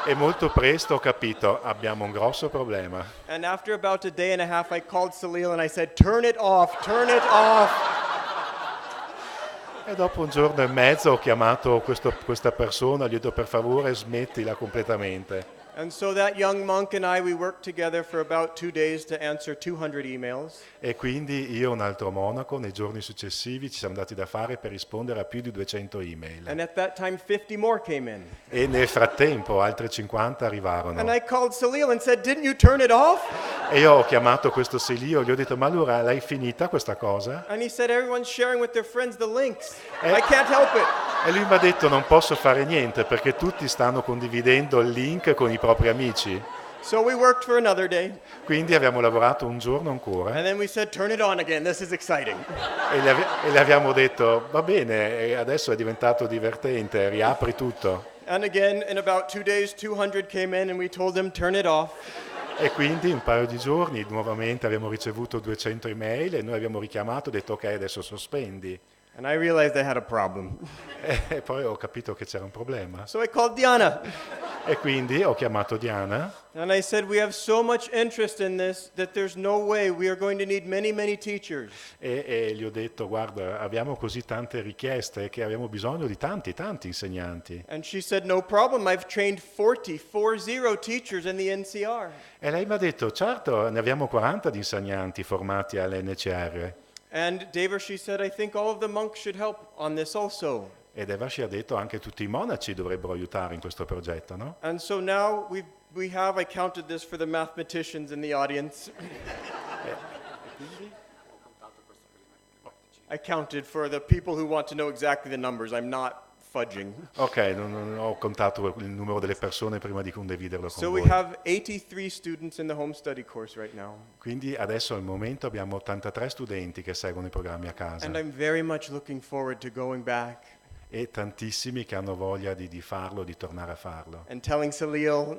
E molto presto ho capito, abbiamo un grosso problema. And after about a day and a half, I called Salil and I said, turn it off, turn it off. E dopo un giorno e mezzo ho chiamato questa persona, gli ho detto per favore smettila completamente. And so that young monk and I, we worked together for about 2 days to answer 200 emails. E quindi io e un altro monaco nei giorni successivi ci siamo dati da fare per rispondere a più di 200 email. And at that time 50 more came in. E nel frattempo altre 50 arrivarono. And I called Salil and said, didn't you turn it off? E io ho chiamato questo Silio, gli ho detto ma allora l'hai finita questa cosa? And he said, everyone's sharing with their friends the links. I can't help it. E lui mi ha detto non posso fare niente perché tutti stanno condividendo il link con i propri amici. So we worked for another day. Quindi abbiamo lavorato un giorno ancora. And then we said, turn it on again, this is exciting. E le abbiamo detto va bene, adesso è diventato divertente, riapri tutto. And again, in about 2 days, 200 came in and we told them, turn it off. E quindi un paio di giorni nuovamente abbiamo ricevuto 200 email e noi abbiamo richiamato e detto ok, adesso sospendi. And I realized I had a problem. E poi ho capito che c'era un problema. So I called Diana. E quindi ho chiamato Diana. And I said, we have so much interest in this that there's no way we are going to need many, many teachers. E gli ho detto, guarda, abbiamo così tante richieste che abbiamo bisogno di tanti insegnanti. And she said, no problem, I've trained 40 teachers in the NCR. E lei mi ha detto, certo, ne abbiamo 40 di insegnanti formati all'NCR. And Devarshi said, I think all of the monks should help on this also. E Devarshi ha detto anche tutti i monaci dovrebbero aiutare in questo progetto, no? And so now I counted this for the mathematicians in the audience. I counted for the people who want to know exactly the numbers. I'm not fudging. Ok, non ho contato il numero delle persone prima di condividerlo con So voi. we have 83 students in the home study course right now. Quindi adesso al momento abbiamo 83 studenti che seguono i programmi a casa. And I'm very much looking forward to going back. E tantissimi che hanno voglia di farlo, di tornare a farlo. And telling Salil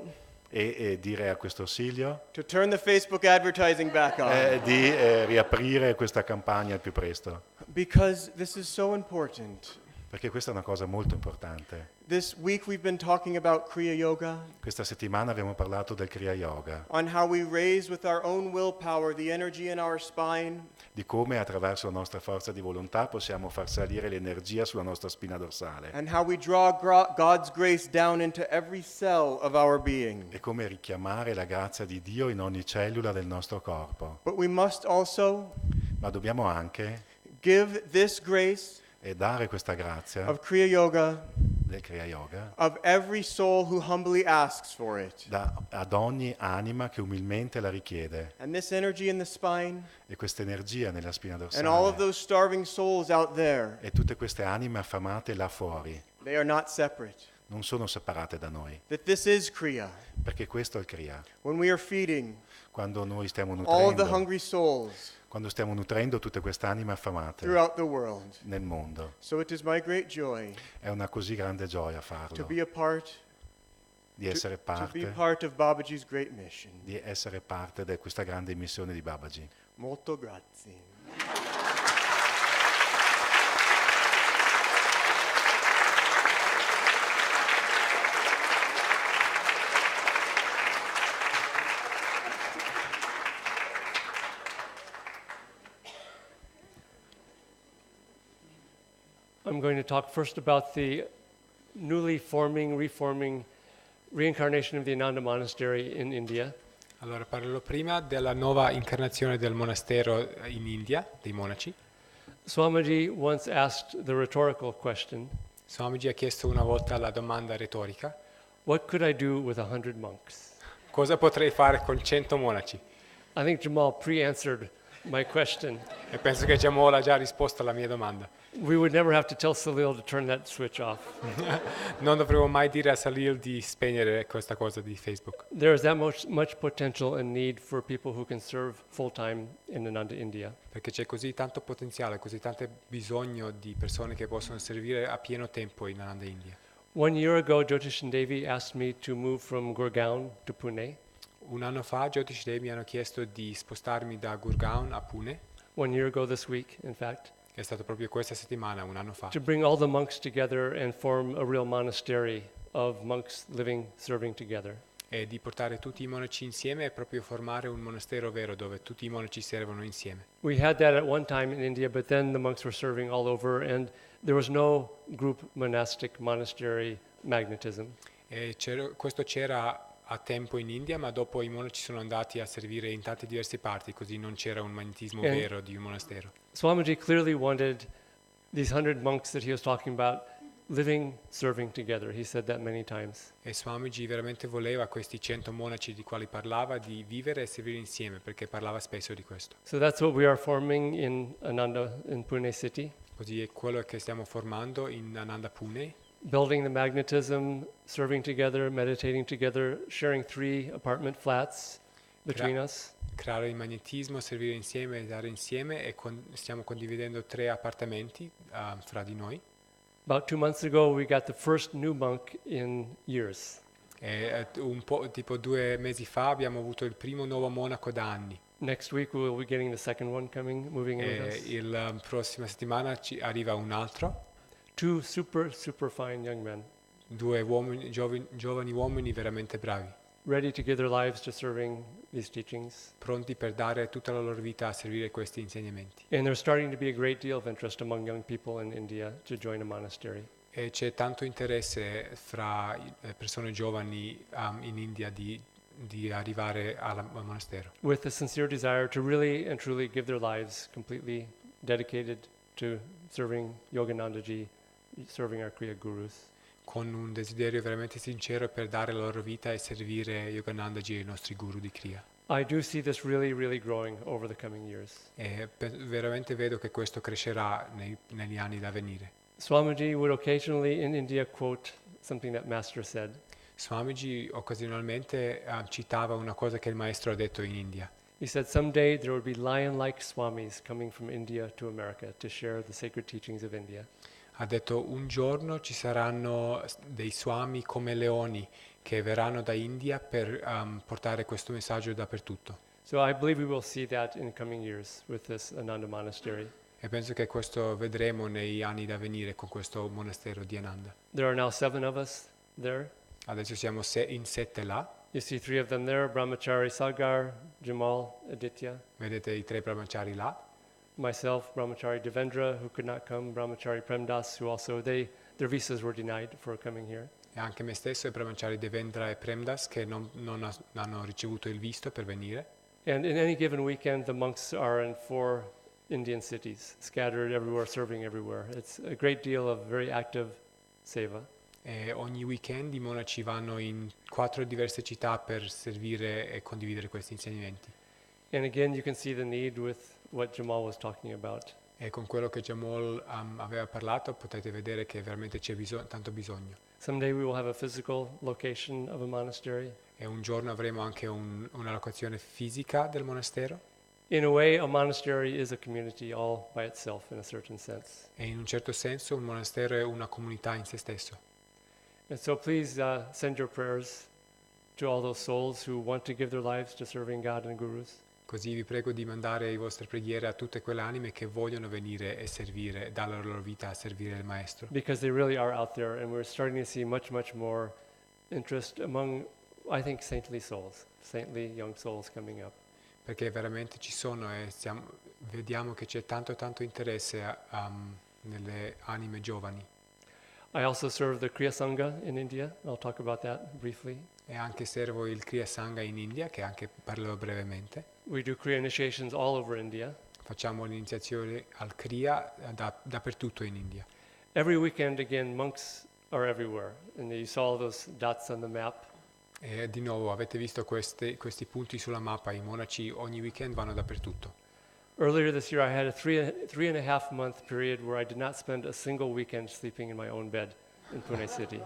E dire a questo Silio to turn the Facebook advertising back on. di riaprire questa campagna al più presto. Because this is so important. Perché questa è una cosa molto importante. This week we've been talking about Kriya Yoga, Questa settimana abbiamo parlato del Kriya Yoga, on how we raise with our own willpower the energy in our spine, di come attraverso la nostra forza di volontà possiamo far salire l'energia sulla nostra spina dorsale and how we draw God's grace down into every cell of our being. e come richiamare la grazia di Dio in ogni cellula del nostro corpo. But we must also Ma dobbiamo anche give this grace dare questa grazia of Kriya Yoga del Kriya Yoga of every soul who humbly asks for it. ad ogni anima che umilmente la richiede. And this energy in the spine E questa energia nella spina and all of dorsale those starving souls out there, e tutte queste anime affamate là fuori they are not separate. non sono separate da noi, That this is Kriya. perché questo è il Kriya. When we are feeding Quando noi stiamo all of the nutrendo, hungry souls quando stiamo nutrendo tutte queste anime affamate throughout the world. nel mondo. So it is my great joy È una così grande gioia to farlo, be a part di essere to be parte, part of Babaji's great mission. di essere parte di questa grande missione di Babaji. Molto grazie. I'm going to talk first about the newly reforming reincarnation of the Ananda Monastery in India. Allora parlerò prima della nuova incarnazione del monastero in India, dei monaci. Swamiji once asked the rhetorical question, Swamiji ha chiesto una volta la domanda retorica: what could I do with 100 monks? cosa potrei fare con 100 monaci? I think Jamal pre-answered my question. E penso che Jamal ha già risposto alla mia domanda. We would never have to tell Salil to turn that switch off. Non dovremmo mai dire a Salil di spegnere questa cosa di Facebook. There is that much potential and need for people who can serve full-time in Ananda India. Perché c'è così tanto potenziale, così tanto bisogno di persone che possono servire a pieno tempo in Ananda India. 1 year ago, Jyotish and Devi asked me to move from Gurgaon to Pune. Un anno fa Jyotish Devi mi hanno chiesto di spostarmi da Gurgaon a Pune. 1 year ago this week, in fact. È stato proprio questa settimana, un anno fa. To bring all the monks together and form a real monastery of monks living, serving together. E di portare tutti i monaci insieme e proprio formare un monastero vero dove tutti i monaci servono insieme. We had that at one time in India, but then the monks were serving all over and there was no group monastic monastery magnetism. E questo c'era a tempo in India, ma dopo i monaci sono andati a servire in tante diverse parti, così non c'era un magnetismo vero di un monastero. Swamiji clearly wanted these 100 monks that he was talking about living, serving together. He said that many times. E Swamiji veramente voleva questi 100 monaci di quali parlava di vivere e servire insieme, perché parlava spesso di questo. So that's what we are forming in Ananda, in Pune city. Così è quello che stiamo formando in Ananda Pune. Building the magnetism, serving together, meditating together, sharing 3 apartment flats between us. Creare il magnetismo, servire insieme e dare insieme e stiamo condividendo 3 appartamenti fra di noi. About 2 months ago we got the first new monk in years. E tipo 2 mesi fa abbiamo avuto il primo nuovo monaco da anni. Next week we'll be getting the second one moving in with us. E la prossima settimana ci arriva un altro. 2 super fine young men. 2 uomini, giovani uomini veramente bravi. Ready to give their lives to serving these teachings. Pronti per dare tutta la loro vita a servire questi insegnamenti. And there's starting to be a great deal of interest among young people in India to join a monastery. E c'è tanto interesse fra persone giovani in India di arrivare al monastero. With the sincere desire to really and truly give their lives completely dedicated to serving Yoganandaji, serving our Kriya Gurus. Con un desiderio veramente sincero per dare la loro vita e servire Yoganandaji e i nostri guru di Kriya. I do see this really growing over the coming years. E veramente vedo che questo crescerà negli anni da venire. Swamiji would occasionally in India quote something that Master said. Swamiji occasionalmente citava una cosa che il maestro ha detto in India. He said someday there would be lion-like swamis coming from India to America to share the sacred teachings of India. Ha detto un giorno ci saranno dei swami come leoni che verranno da India per portare questo messaggio dappertutto. So I believe we will see that in coming years with this Ananda Monastery. E penso che questo vedremo negli anni da venire con questo monastero di Ananda. There are now 7 of us there. Adesso siamo in 7 là. You see 3 of them there, Brahmachari Sagar, Jamal, Aditya. Vedete i 3 brahmachari là. Myself, Brahmachari Devendra, who could not come, Brahmachari Premdas, who also, their visas were denied for coming here. E anche me stesso e brahmachari Devendra e Premdas che non hanno ricevuto il visto per venire. And in any given weekend, the monks are in 4 Indian cities, scattered everywhere, serving everywhere. It's a great deal of very active seva. E ogni weekend i monaci vanno in 4 diverse città per servire e condividere questi insegnamenti. And again, you can see the need with what Jamal was talking about. E con quello che Jamal aveva parlato potete vedere che veramente c'è tanto bisogno. Someday we will have a physical location of a monastery. E un giorno avremo anche una locazione fisica del monastero. In a way, a monastery is a community all by itself in a certain sense. E in un certo senso un monastero è una comunità in se stesso. And so please send your prayers to all those souls who want to give their lives to serving God and gurus. Così vi prego di mandare le vostre preghiere a tutte quelle anime che vogliono venire e servire, dare la loro vita a servire il Maestro. Because they really are out there, and we're starting to see much, much more interest among, I think, saintly souls, saintly young souls coming up. Perché veramente ci sono e vediamo che c'è tanto interesse nelle anime giovani. I also serve the Kriya Sangha in India. I'll talk about that briefly. E anche servo il Kriya Sangha in India, che anche parlerò brevemente. We do Kriya initiations all over India. Facciamo l'iniziazione al Kriya dappertutto in India. Every weekend, again, monks are everywhere. And you saw those dots on the map. E di nuovo avete visto questi punti sulla mappa, i monaci ogni weekend vanno dappertutto. Earlier this year, I had a 3.5 month period where I did not spend a single weekend sleeping in my own bed in Pune city.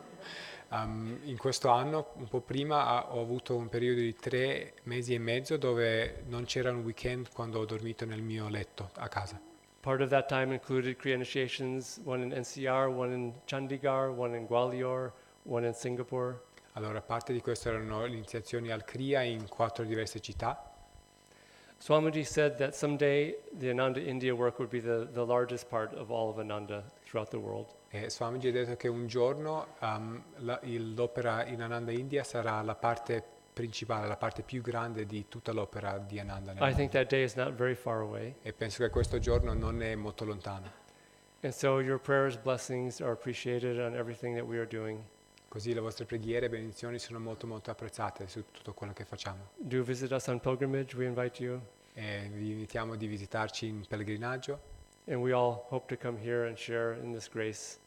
In questo anno, un po' prima, ho avuto un periodo di 3 mesi e mezzo dove non c'era un weekend quando ho dormito nel mio letto a casa. Part of that time included Kriya initiations, one in NCR, one in Chandigarh, one in Gwalior, one in Singapore. Allora, parte di questo erano le iniziazioni al Kriya in 4 diverse città. Swamiji said that someday the Ananda India work would be the largest part of all of Ananda throughout the world. E Swamiji ha detto che un giorno l'opera in Ananda India sarà la parte principale, la parte più grande di tutta l'opera di Ananda. I think that day is not very far away. E penso che questo giorno non è molto lontano. And so your prayers, blessings are appreciated on everything that we are doing. Così le vostre preghiere e benedizioni sono molto apprezzate su tutto quello che facciamo. Do visit us on pilgrimage, we invite you. E vi invitiamo di visitarci in pellegrinaggio. And we all hope to come here and share in this grace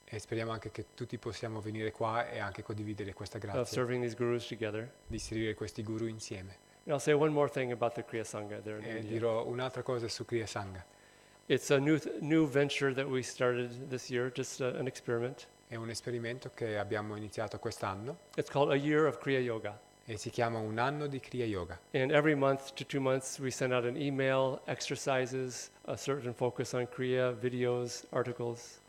E speriamo anche che tutti possiamo venire qua e anche condividere questa of grazia serving these gurus together. di servire questi guru insieme. And I'll say one more thing about the Kriya Sangha there in E India. dirò un'altra cosa su Kriya Sangha. It's a new venture that we started this year, just an experiment. È un esperimento che abbiamo iniziato quest'anno It's called a year of Kriya Yoga. e si chiama un anno di Kriya Yoga. And every month to 2 months, we send out an email, exercises, a certain focus on Kriya, videos, articles.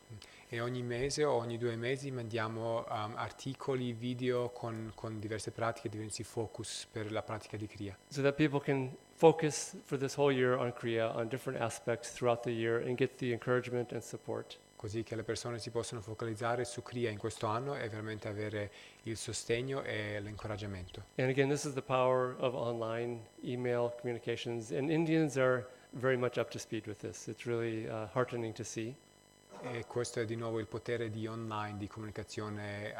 E ogni mese o ogni 2 mesi mandiamo articoli, video con diverse pratiche, diversi focus per la pratica di Kriya. So that people can focus for this whole year on Kriya, on different aspects throughout the year, and get the encouragement and support. Così che le persone si possono focalizzare su Kriya in questo anno e veramente avere il sostegno e l'incoraggiamento. And again, this is the power of online email communications, and Indians are very much up to speed with this. It's really heartening to see. E questo è di nuovo il potere di online, di comunicazione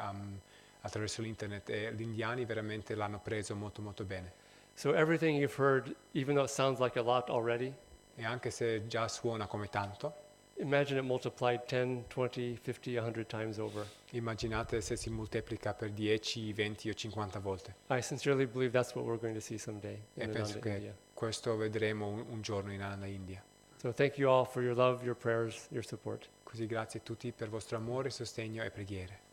attraverso l'internet, e gli indiani veramente l'hanno preso molto bene. So everything you've heard, even though it sounds like a lot already, E anche se già suona come tanto, imagine it multiplied 10, 20, 50, 100 times over. immaginate se si moltiplica per 10, 20 o 50 volte. I sincerely believe that's what we're going to see someday E in penso Ananda, che India. questo vedremo un giorno in Ananda India. So thank you all for your love, your prayers, your support. Così grazie a tutti per il vostro amore, sostegno e preghiere.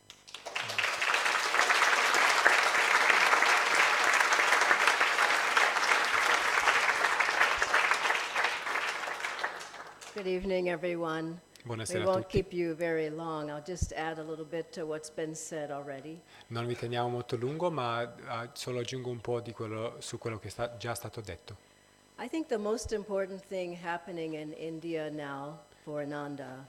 Good evening, everyone. We Buonasera a won't tutti. keep you very long. I'll just add a little bit to what's been said already. Non vi teniamo molto lungo, ma solo aggiungo un po' su quello che è già stato detto. I think the most important thing happening in India now for Ananda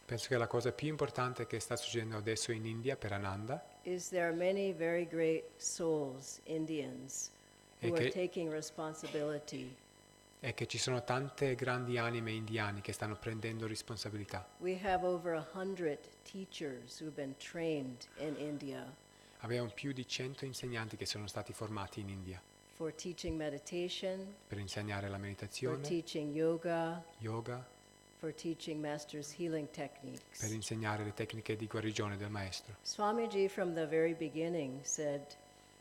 Penso che la cosa più importante che sta succedendo adesso in India per Ananda is there are many very great souls, Indians, è who are che, taking responsibility. è che ci sono tante grandi anime indiane che stanno prendendo responsabilità. We have over 100 teachers who've been trained in India Abbiamo più di 100 insegnanti che sono stati formati in India for teaching meditation, per insegnare la for meditazione, teaching yoga, yoga, for teaching masters' healing per techniques. insegnare le tecniche di guarigione del maestro. Swamiji from the very beginning said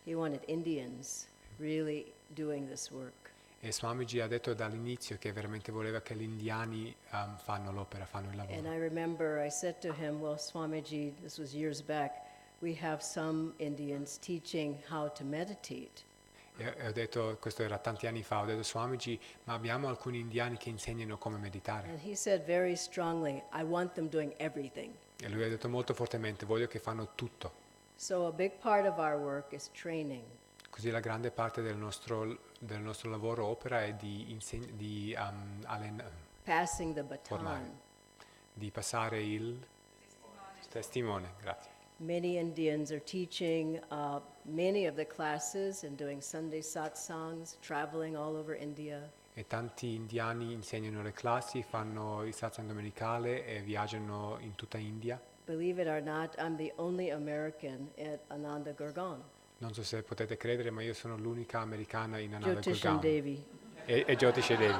he wanted Indians really doing this work. E Swamiji ha detto dall'inizio che veramente voleva che gli indiani fanno l'opera, fanno il And lavoro. I remember I said to him, well, Swamiji, this was years back, we have some Indians teaching how to meditate. E ho detto, questo era tanti anni fa, ho detto Swamiji, ma abbiamo alcuni indiani che insegnano come meditare. And he said very strongly, I want them doing everything. E lui ha detto molto fortemente, voglio che fanno tutto. So a big part of our work is training. Così la grande parte del nostro lavoro opera è di Passing the formare, baton. di passare il testimone. Grazie. Many Indians are teaching many of the classes and doing Sunday satsangs, traveling all over India. E tanti indiani insegnano le classi, fanno il satsang domenicale e viaggiano in tutta India. Believe it or not, I'm the only American at Ananda Gurgaon. Non so se potete credere, ma io sono l'unica americana in Ananda Jyotishan Gurgaon. Devi. E Jyotisha Devi.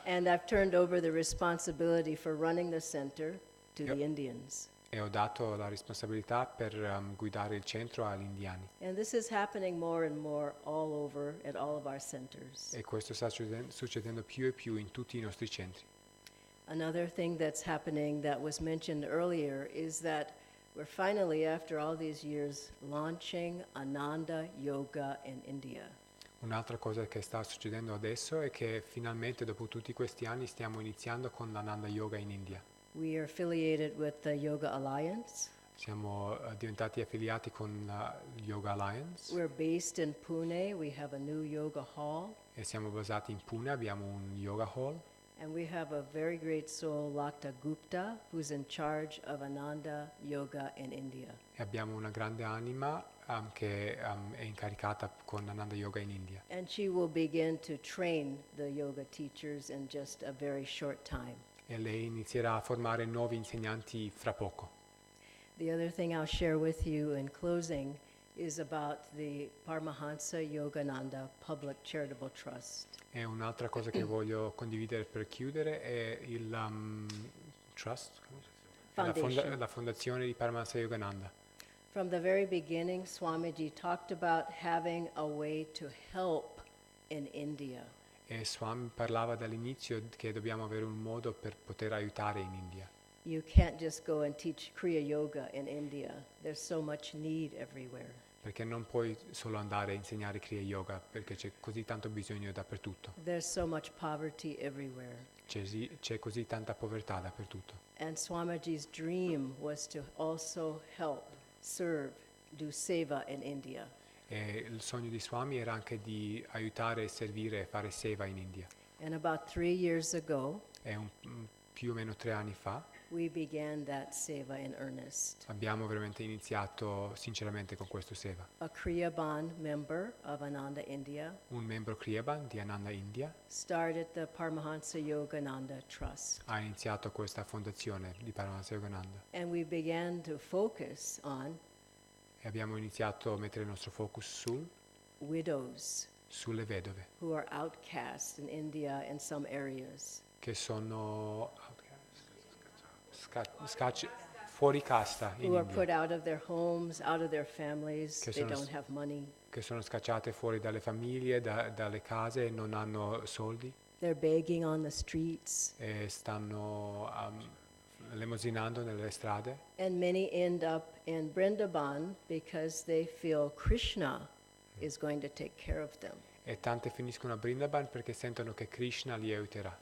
And I've turned over the responsibility for running the center to the Indians. E ho dato la responsabilità per guidare il centro agli indiani. And this is happening more and more all over at all of our centers. E questo sta succedendo più e più in tutti i nostri centri. Another thing that's happening that was mentioned earlier is that we're finally, after all these years, launching Ananda Yoga in India. Un'altra cosa che sta succedendo adesso è che finalmente dopo tutti questi anni stiamo iniziando con l'Ananda Yoga in India. We are affiliated with the Yoga Alliance. Siamo diventati affiliati con la Yoga Alliance We're based in Pune. We have a new yoga hall. e siamo basati in Pune, abbiamo un yoga hall And we have a very great soul, Lakta Gupta, who's in charge of Ananda Yoga in India. e abbiamo una grande anima che è incaricata con Ananda Yoga in India. And she will begin to train the yoga teachers in just a very short time. E lei inizierà a formare nuovi insegnanti fra poco. The other thing I'll share with you in closing is about the Paramahansa Yogananda Public Charitable Trust. E un'altra cosa che voglio condividere per chiudere è il trust, Foundation. la fondazione di Paramahansa Yogananda. From the very beginning, Swamiji talked about having a way to help in India. E Swami parlava dall'inizio che dobbiamo avere un modo per poter aiutare in India. You can't just go and teach Kriya Yoga in India. There's so much need everywhere. Perché non puoi solo andare a insegnare Kriya Yoga, perché c'è così tanto bisogno dappertutto. There's so much poverty everywhere. C'è così tanta povertà dappertutto. And Swamiji's dream was to also help, serve, do seva in India. E il sogno di Swami era anche di aiutare, servire e fare seva in India. And about 3 years ago, E più o meno 3 anni fa we began that seva in earnest. abbiamo veramente iniziato sinceramente con questo seva. A Kriya Band member of Ananda India Un membro Kriyaban di Ananda India started the Paramahansa Yogananda Trust. ha iniziato questa fondazione di Paramahansa Yogananda And we began to focus on e abbiamo iniziato a mettere il nostro focus widows sulle vedove who are outcast in India in some areas. che sono fuori casta in Who are put India, out of their homes, out of their families, Che they sono don't have money. che sono scacciate fuori dalle famiglie, dalle case, non hanno soldi They're begging on the streets, e stanno elemosinando nelle strade. and many end up in Vrindavan because they feel Krishna is going to take care of them. E tante finiscono a Brindaban perché sentono che Krishna li aiuterà.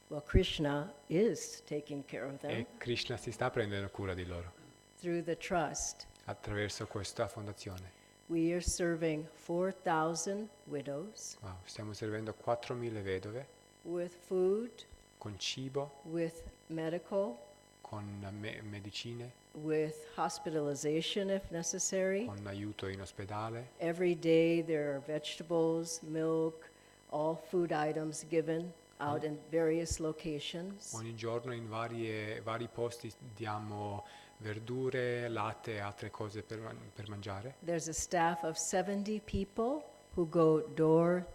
Well, Krishna is taking care of them E Krishna si sta prendendo cura di loro through the trust. attraverso questa fondazione. We are serving 4,000 widows Wow, stiamo servendo 4.000 vedove with food, con cibo, with medical, con medicine, with hospitalization if necessary. con aiuto in ospedale. Every day there are vegetables, milk, all food items given out in various locations. Ogni giorno in vari posti diamo verdure, latte e altre cose per mangiare. There's a staff of 70 people who go door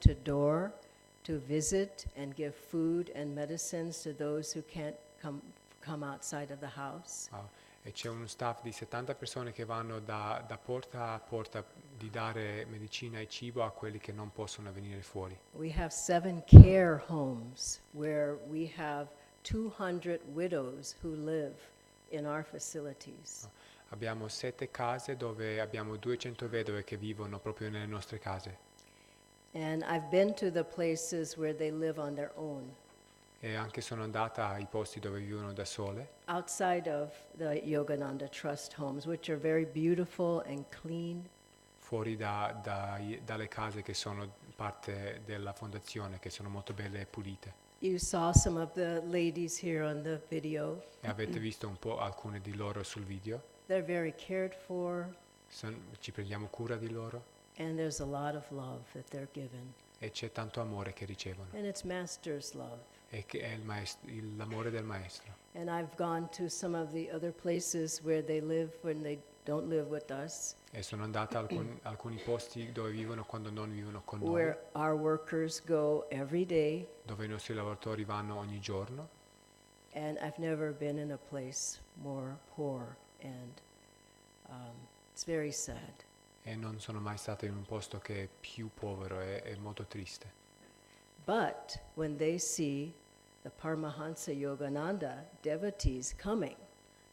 to visit and give food and medicines to those who can't come outside of the house. Wow. E c'è uno staff di 70 persone che vanno da porta a porta di dare medicina e cibo a quelli che non possono venire fuori. We have 7 care homes where we have 200 widows who live in our facilities. Abbiamo 7 case dove abbiamo 200 vedove che vivono proprio nelle nostre case. And I've been to the places where they live on their own, E anche sono andata ai posti dove vivono da sole, outside of the Yogananda Trust homes, which are very beautiful and clean. fuori dalle case che sono parte della fondazione, che sono molto belle e pulite. You saw some of the ladies here on the video. E avete visto un po' alcune di loro sul video. They're very cared for, Ci prendiamo cura di loro and there's a lot of love that they're given. e c'è tanto amore che ricevono. And it's Master's love. E che è l'amore del maestro. And I've gone to some of the other places where they live when they don't live with us, E sono andata a alcuni posti dove vivono quando non vivono con noi, where our workers go every day, dove i nostri lavoratori vanno ogni giorno. and I've never been in a place more poor, and it's very sad. E non sono mai stato in un posto che è più povero e molto triste. But when they see the Paramahansa Yogananda devotees coming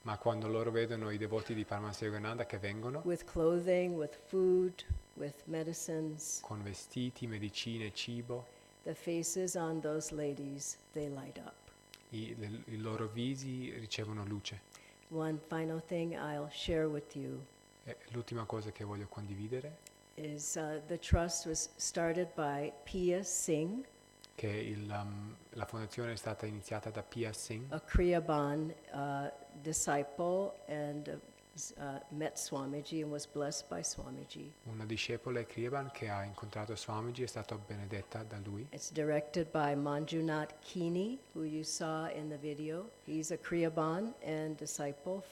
Ma quando loro vedono i devoti di Paramahansa Yogananda che vengono with clothing, with food, with medicines, con vestiti, medicine, cibo, the faces on those ladies, they light up. i loro visi ricevono luce. One final thing I'll share with you E l'ultima cosa che voglio condividere is the trust was started by Pia Singh, che la fondazione è stata iniziata da Pia Singh, a Kriyaban disciple, and met Swamiji and was blessed by Swamiji. una discepola e Kriyaban che ha incontrato Swamiji, è stata benedetta da lui. It's directed by Manjunath Kini, who you saw in the video. He's a Kriyaban and disciple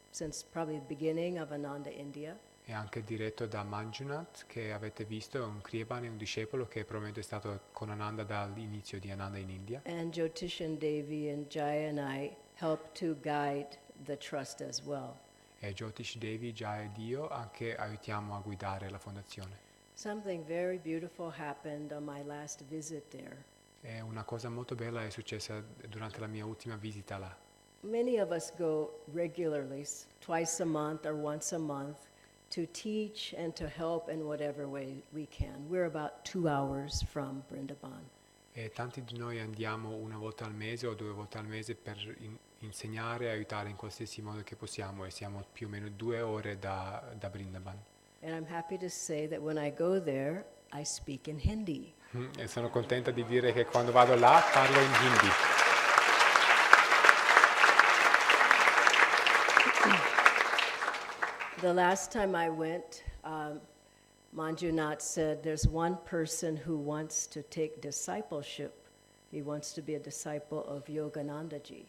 since probably the beginning of Ananda India. È anche diretto da Manjunath, che avete visto, è un Kriyaban e un discepolo che probabilmente è stato con Ananda dall'inizio di Ananda in India. And Jyotishan Devi and Jaya and I help to guide the trust as well. E Jyotish Devi, Jaya ed io anche aiutiamo a guidare la fondazione. Something very beautiful happened on my last visit there. E una cosa molto bella è successa durante la mia ultima visita là. Many of us go regularly, twice a month or once a month, to teach and to help in whatever way we can. We're about 2 hours from Vrindavan. E tanti di noi andiamo una volta al mese o 2 volte al mese per insegnare e aiutare in qualsiasi modo che possiamo, e siamo più o meno 2 ore da Vrindavan. And I'm happy to say that when I go there, I speak in Hindi. E sono contenta di dire che quando vado là parlo in Hindi. The last time I went, Manjunath said there's one person who wants to take discipleship. He wants to be a disciple of Yoganandaji.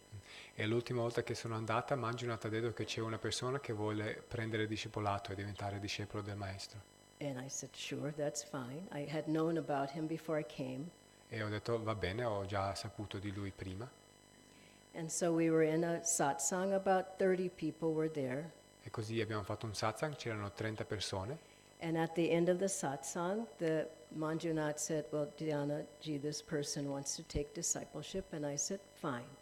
E l'ultima volta che sono andata, Manjunath ha detto che c'è una persona che vuole prendere discepolato e diventare discepolo del maestro. And I said, sure, that's fine. I had known about him before I came. E ho detto, va bene, ho già saputo di lui prima. And so we were in a satsang, about 30 people were there. E così abbiamo fatto un satsang, c'erano 30 persone. And at the end of the satsang, the Manjunath said, well, Dhyana ji, this person wants to take discipleship. And I said, fine.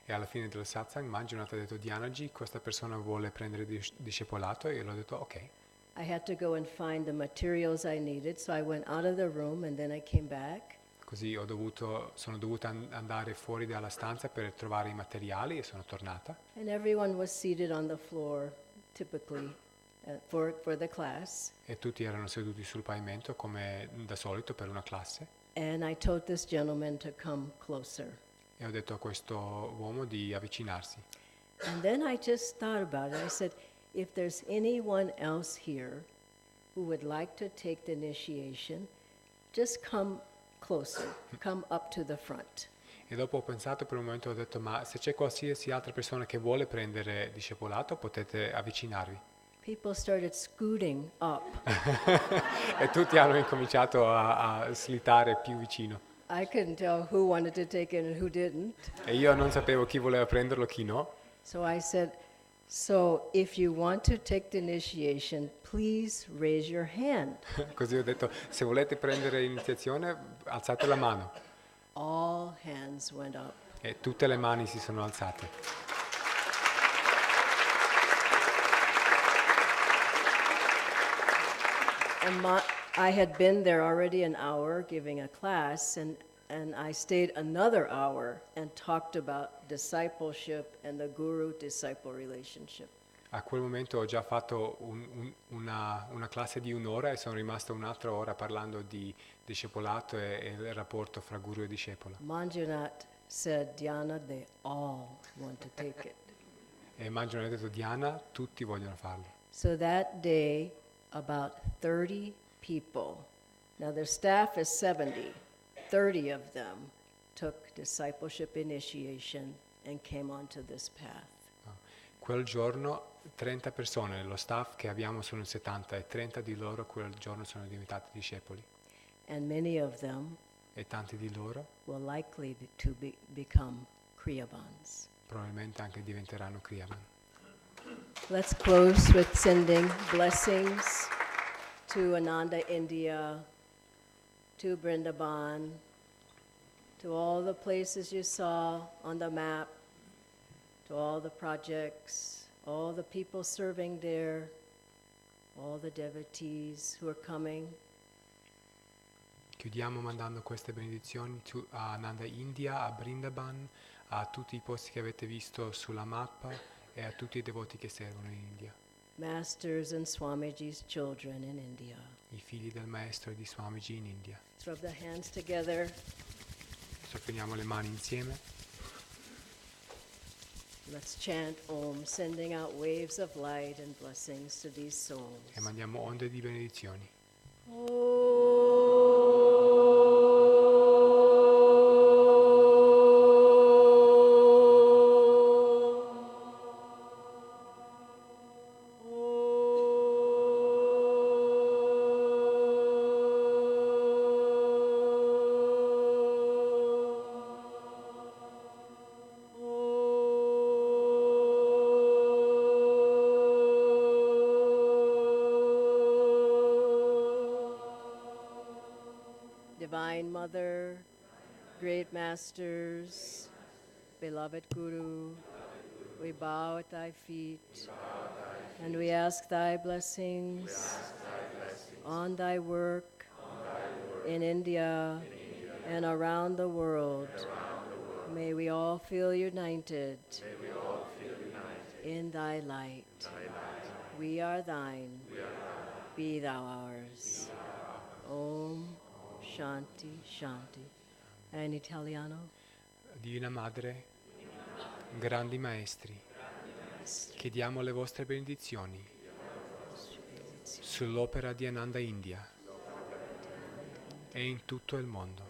E alla fine del satsang, Manjunath ha detto, Dhyanaji, questa persona vuole prendere discepolato, e io l'ho detto, ok. I had to go and find the materials I needed, so I went out of the room and then I came back. Così sono dovuta andare fuori dalla stanza per trovare i materiali e sono tornata. And everyone was seated on the floor, typically for the class. E tutti erano seduti sul pavimento come da solito per una classe. And I told this gentleman to come closer. E ho detto a questo uomo di avvicinarsi. And then I just thought about it. I said, if there's anyone else here who would like to take the initiation, just come closer, come up to the front. E dopo ho pensato per un momento, ho detto, ma se c'è qualsiasi altra persona che vuole prendere discepolato, potete avvicinarvi. People started scooting up. E tutti hanno incominciato a slitare più vicino. I couldn't tell who wanted to take it and who didn't. E io non sapevo chi voleva prenderlo, chi no. So I said, so if you want to take the initiation, please raise your hand. Così ho detto, se volete prendere l'iniziazione, alzate la mano. All hands went up. E tutte le mani si sono alzate. And I had been there already an hour giving a class, and I stayed another hour and talked about discipleship and the guru-disciple relationship. A quel momento ho già fatto una classe di un'ora e sono rimasto un'altra ora parlando di discepolato e il rapporto fra guru e discepolo. Manjunath said, Diana, they all want to take it. E Manjunath ha detto, Diana, tutti vogliono farlo. So that day, about 30 people, now their staff is 70, 30 of them took discipleship initiation and came onto this path. Quel giorno 30 persone, lo staff che abbiamo sono 70 e 30 di loro quel giorno sono diventati discepoli. And many of them E tanti di loro will likely become Kriyavans. probabilmente anche diventeranno Kriyavan. Let's close with sending blessings to Ananda India, to Brindaban, to all the places you saw on the map, to all the projects, all the people serving there, all the devotees who are coming. Chiudiamo mandando queste benedizioni a Ananda India, a Brindaban, a tutti i posti che avete visto sulla mappa e a tutti i devoti che servono in India. Masters and Swamiji's children in India. I figli del maestro e di Swamiji in India. Let's rub the hands together. Sotteniamo le mani insieme. Let's chant Om, sending out waves of light and blessings to these souls. E mandiamo onde di benedizioni. Divine Mother, great masters, beloved Guru, we bow at thy feet and we ask thy blessings on thy work in India and around the world. May we all feel united in thy light. We are thine, be thou ours. Om Shanti Shanti. And in Italiano? Divina Madre, grandi maestri, chiediamo le vostre benedizioni sull'opera di Ananda India e in tutto il mondo.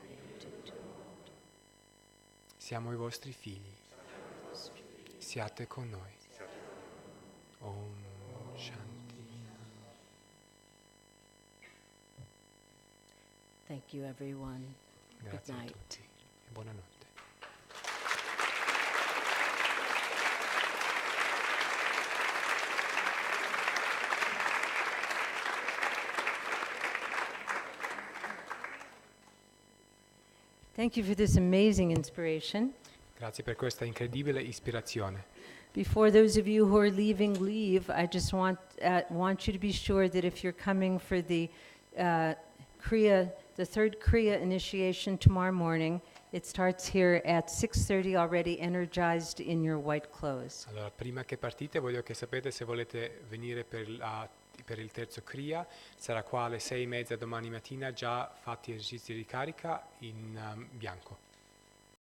Siamo i vostri figli, siate con noi. Om Shanti. Thank you, everyone. Grazie Good a night. tutti e buonanotte. Thank you for this amazing inspiration. Grazie per questa incredibile ispirazione. Before those of you who are leaving leave, I just want you to be sure that if you're coming for the third Kriya initiation tomorrow morning, it starts here at 6:30 already energized in your white clothes. Allora, prima che partite voglio che sapete se volete venire per la per il terzo Kriya, sarà qua alle 6:30 domani mattina, già fatti esercizi di carica in bianco.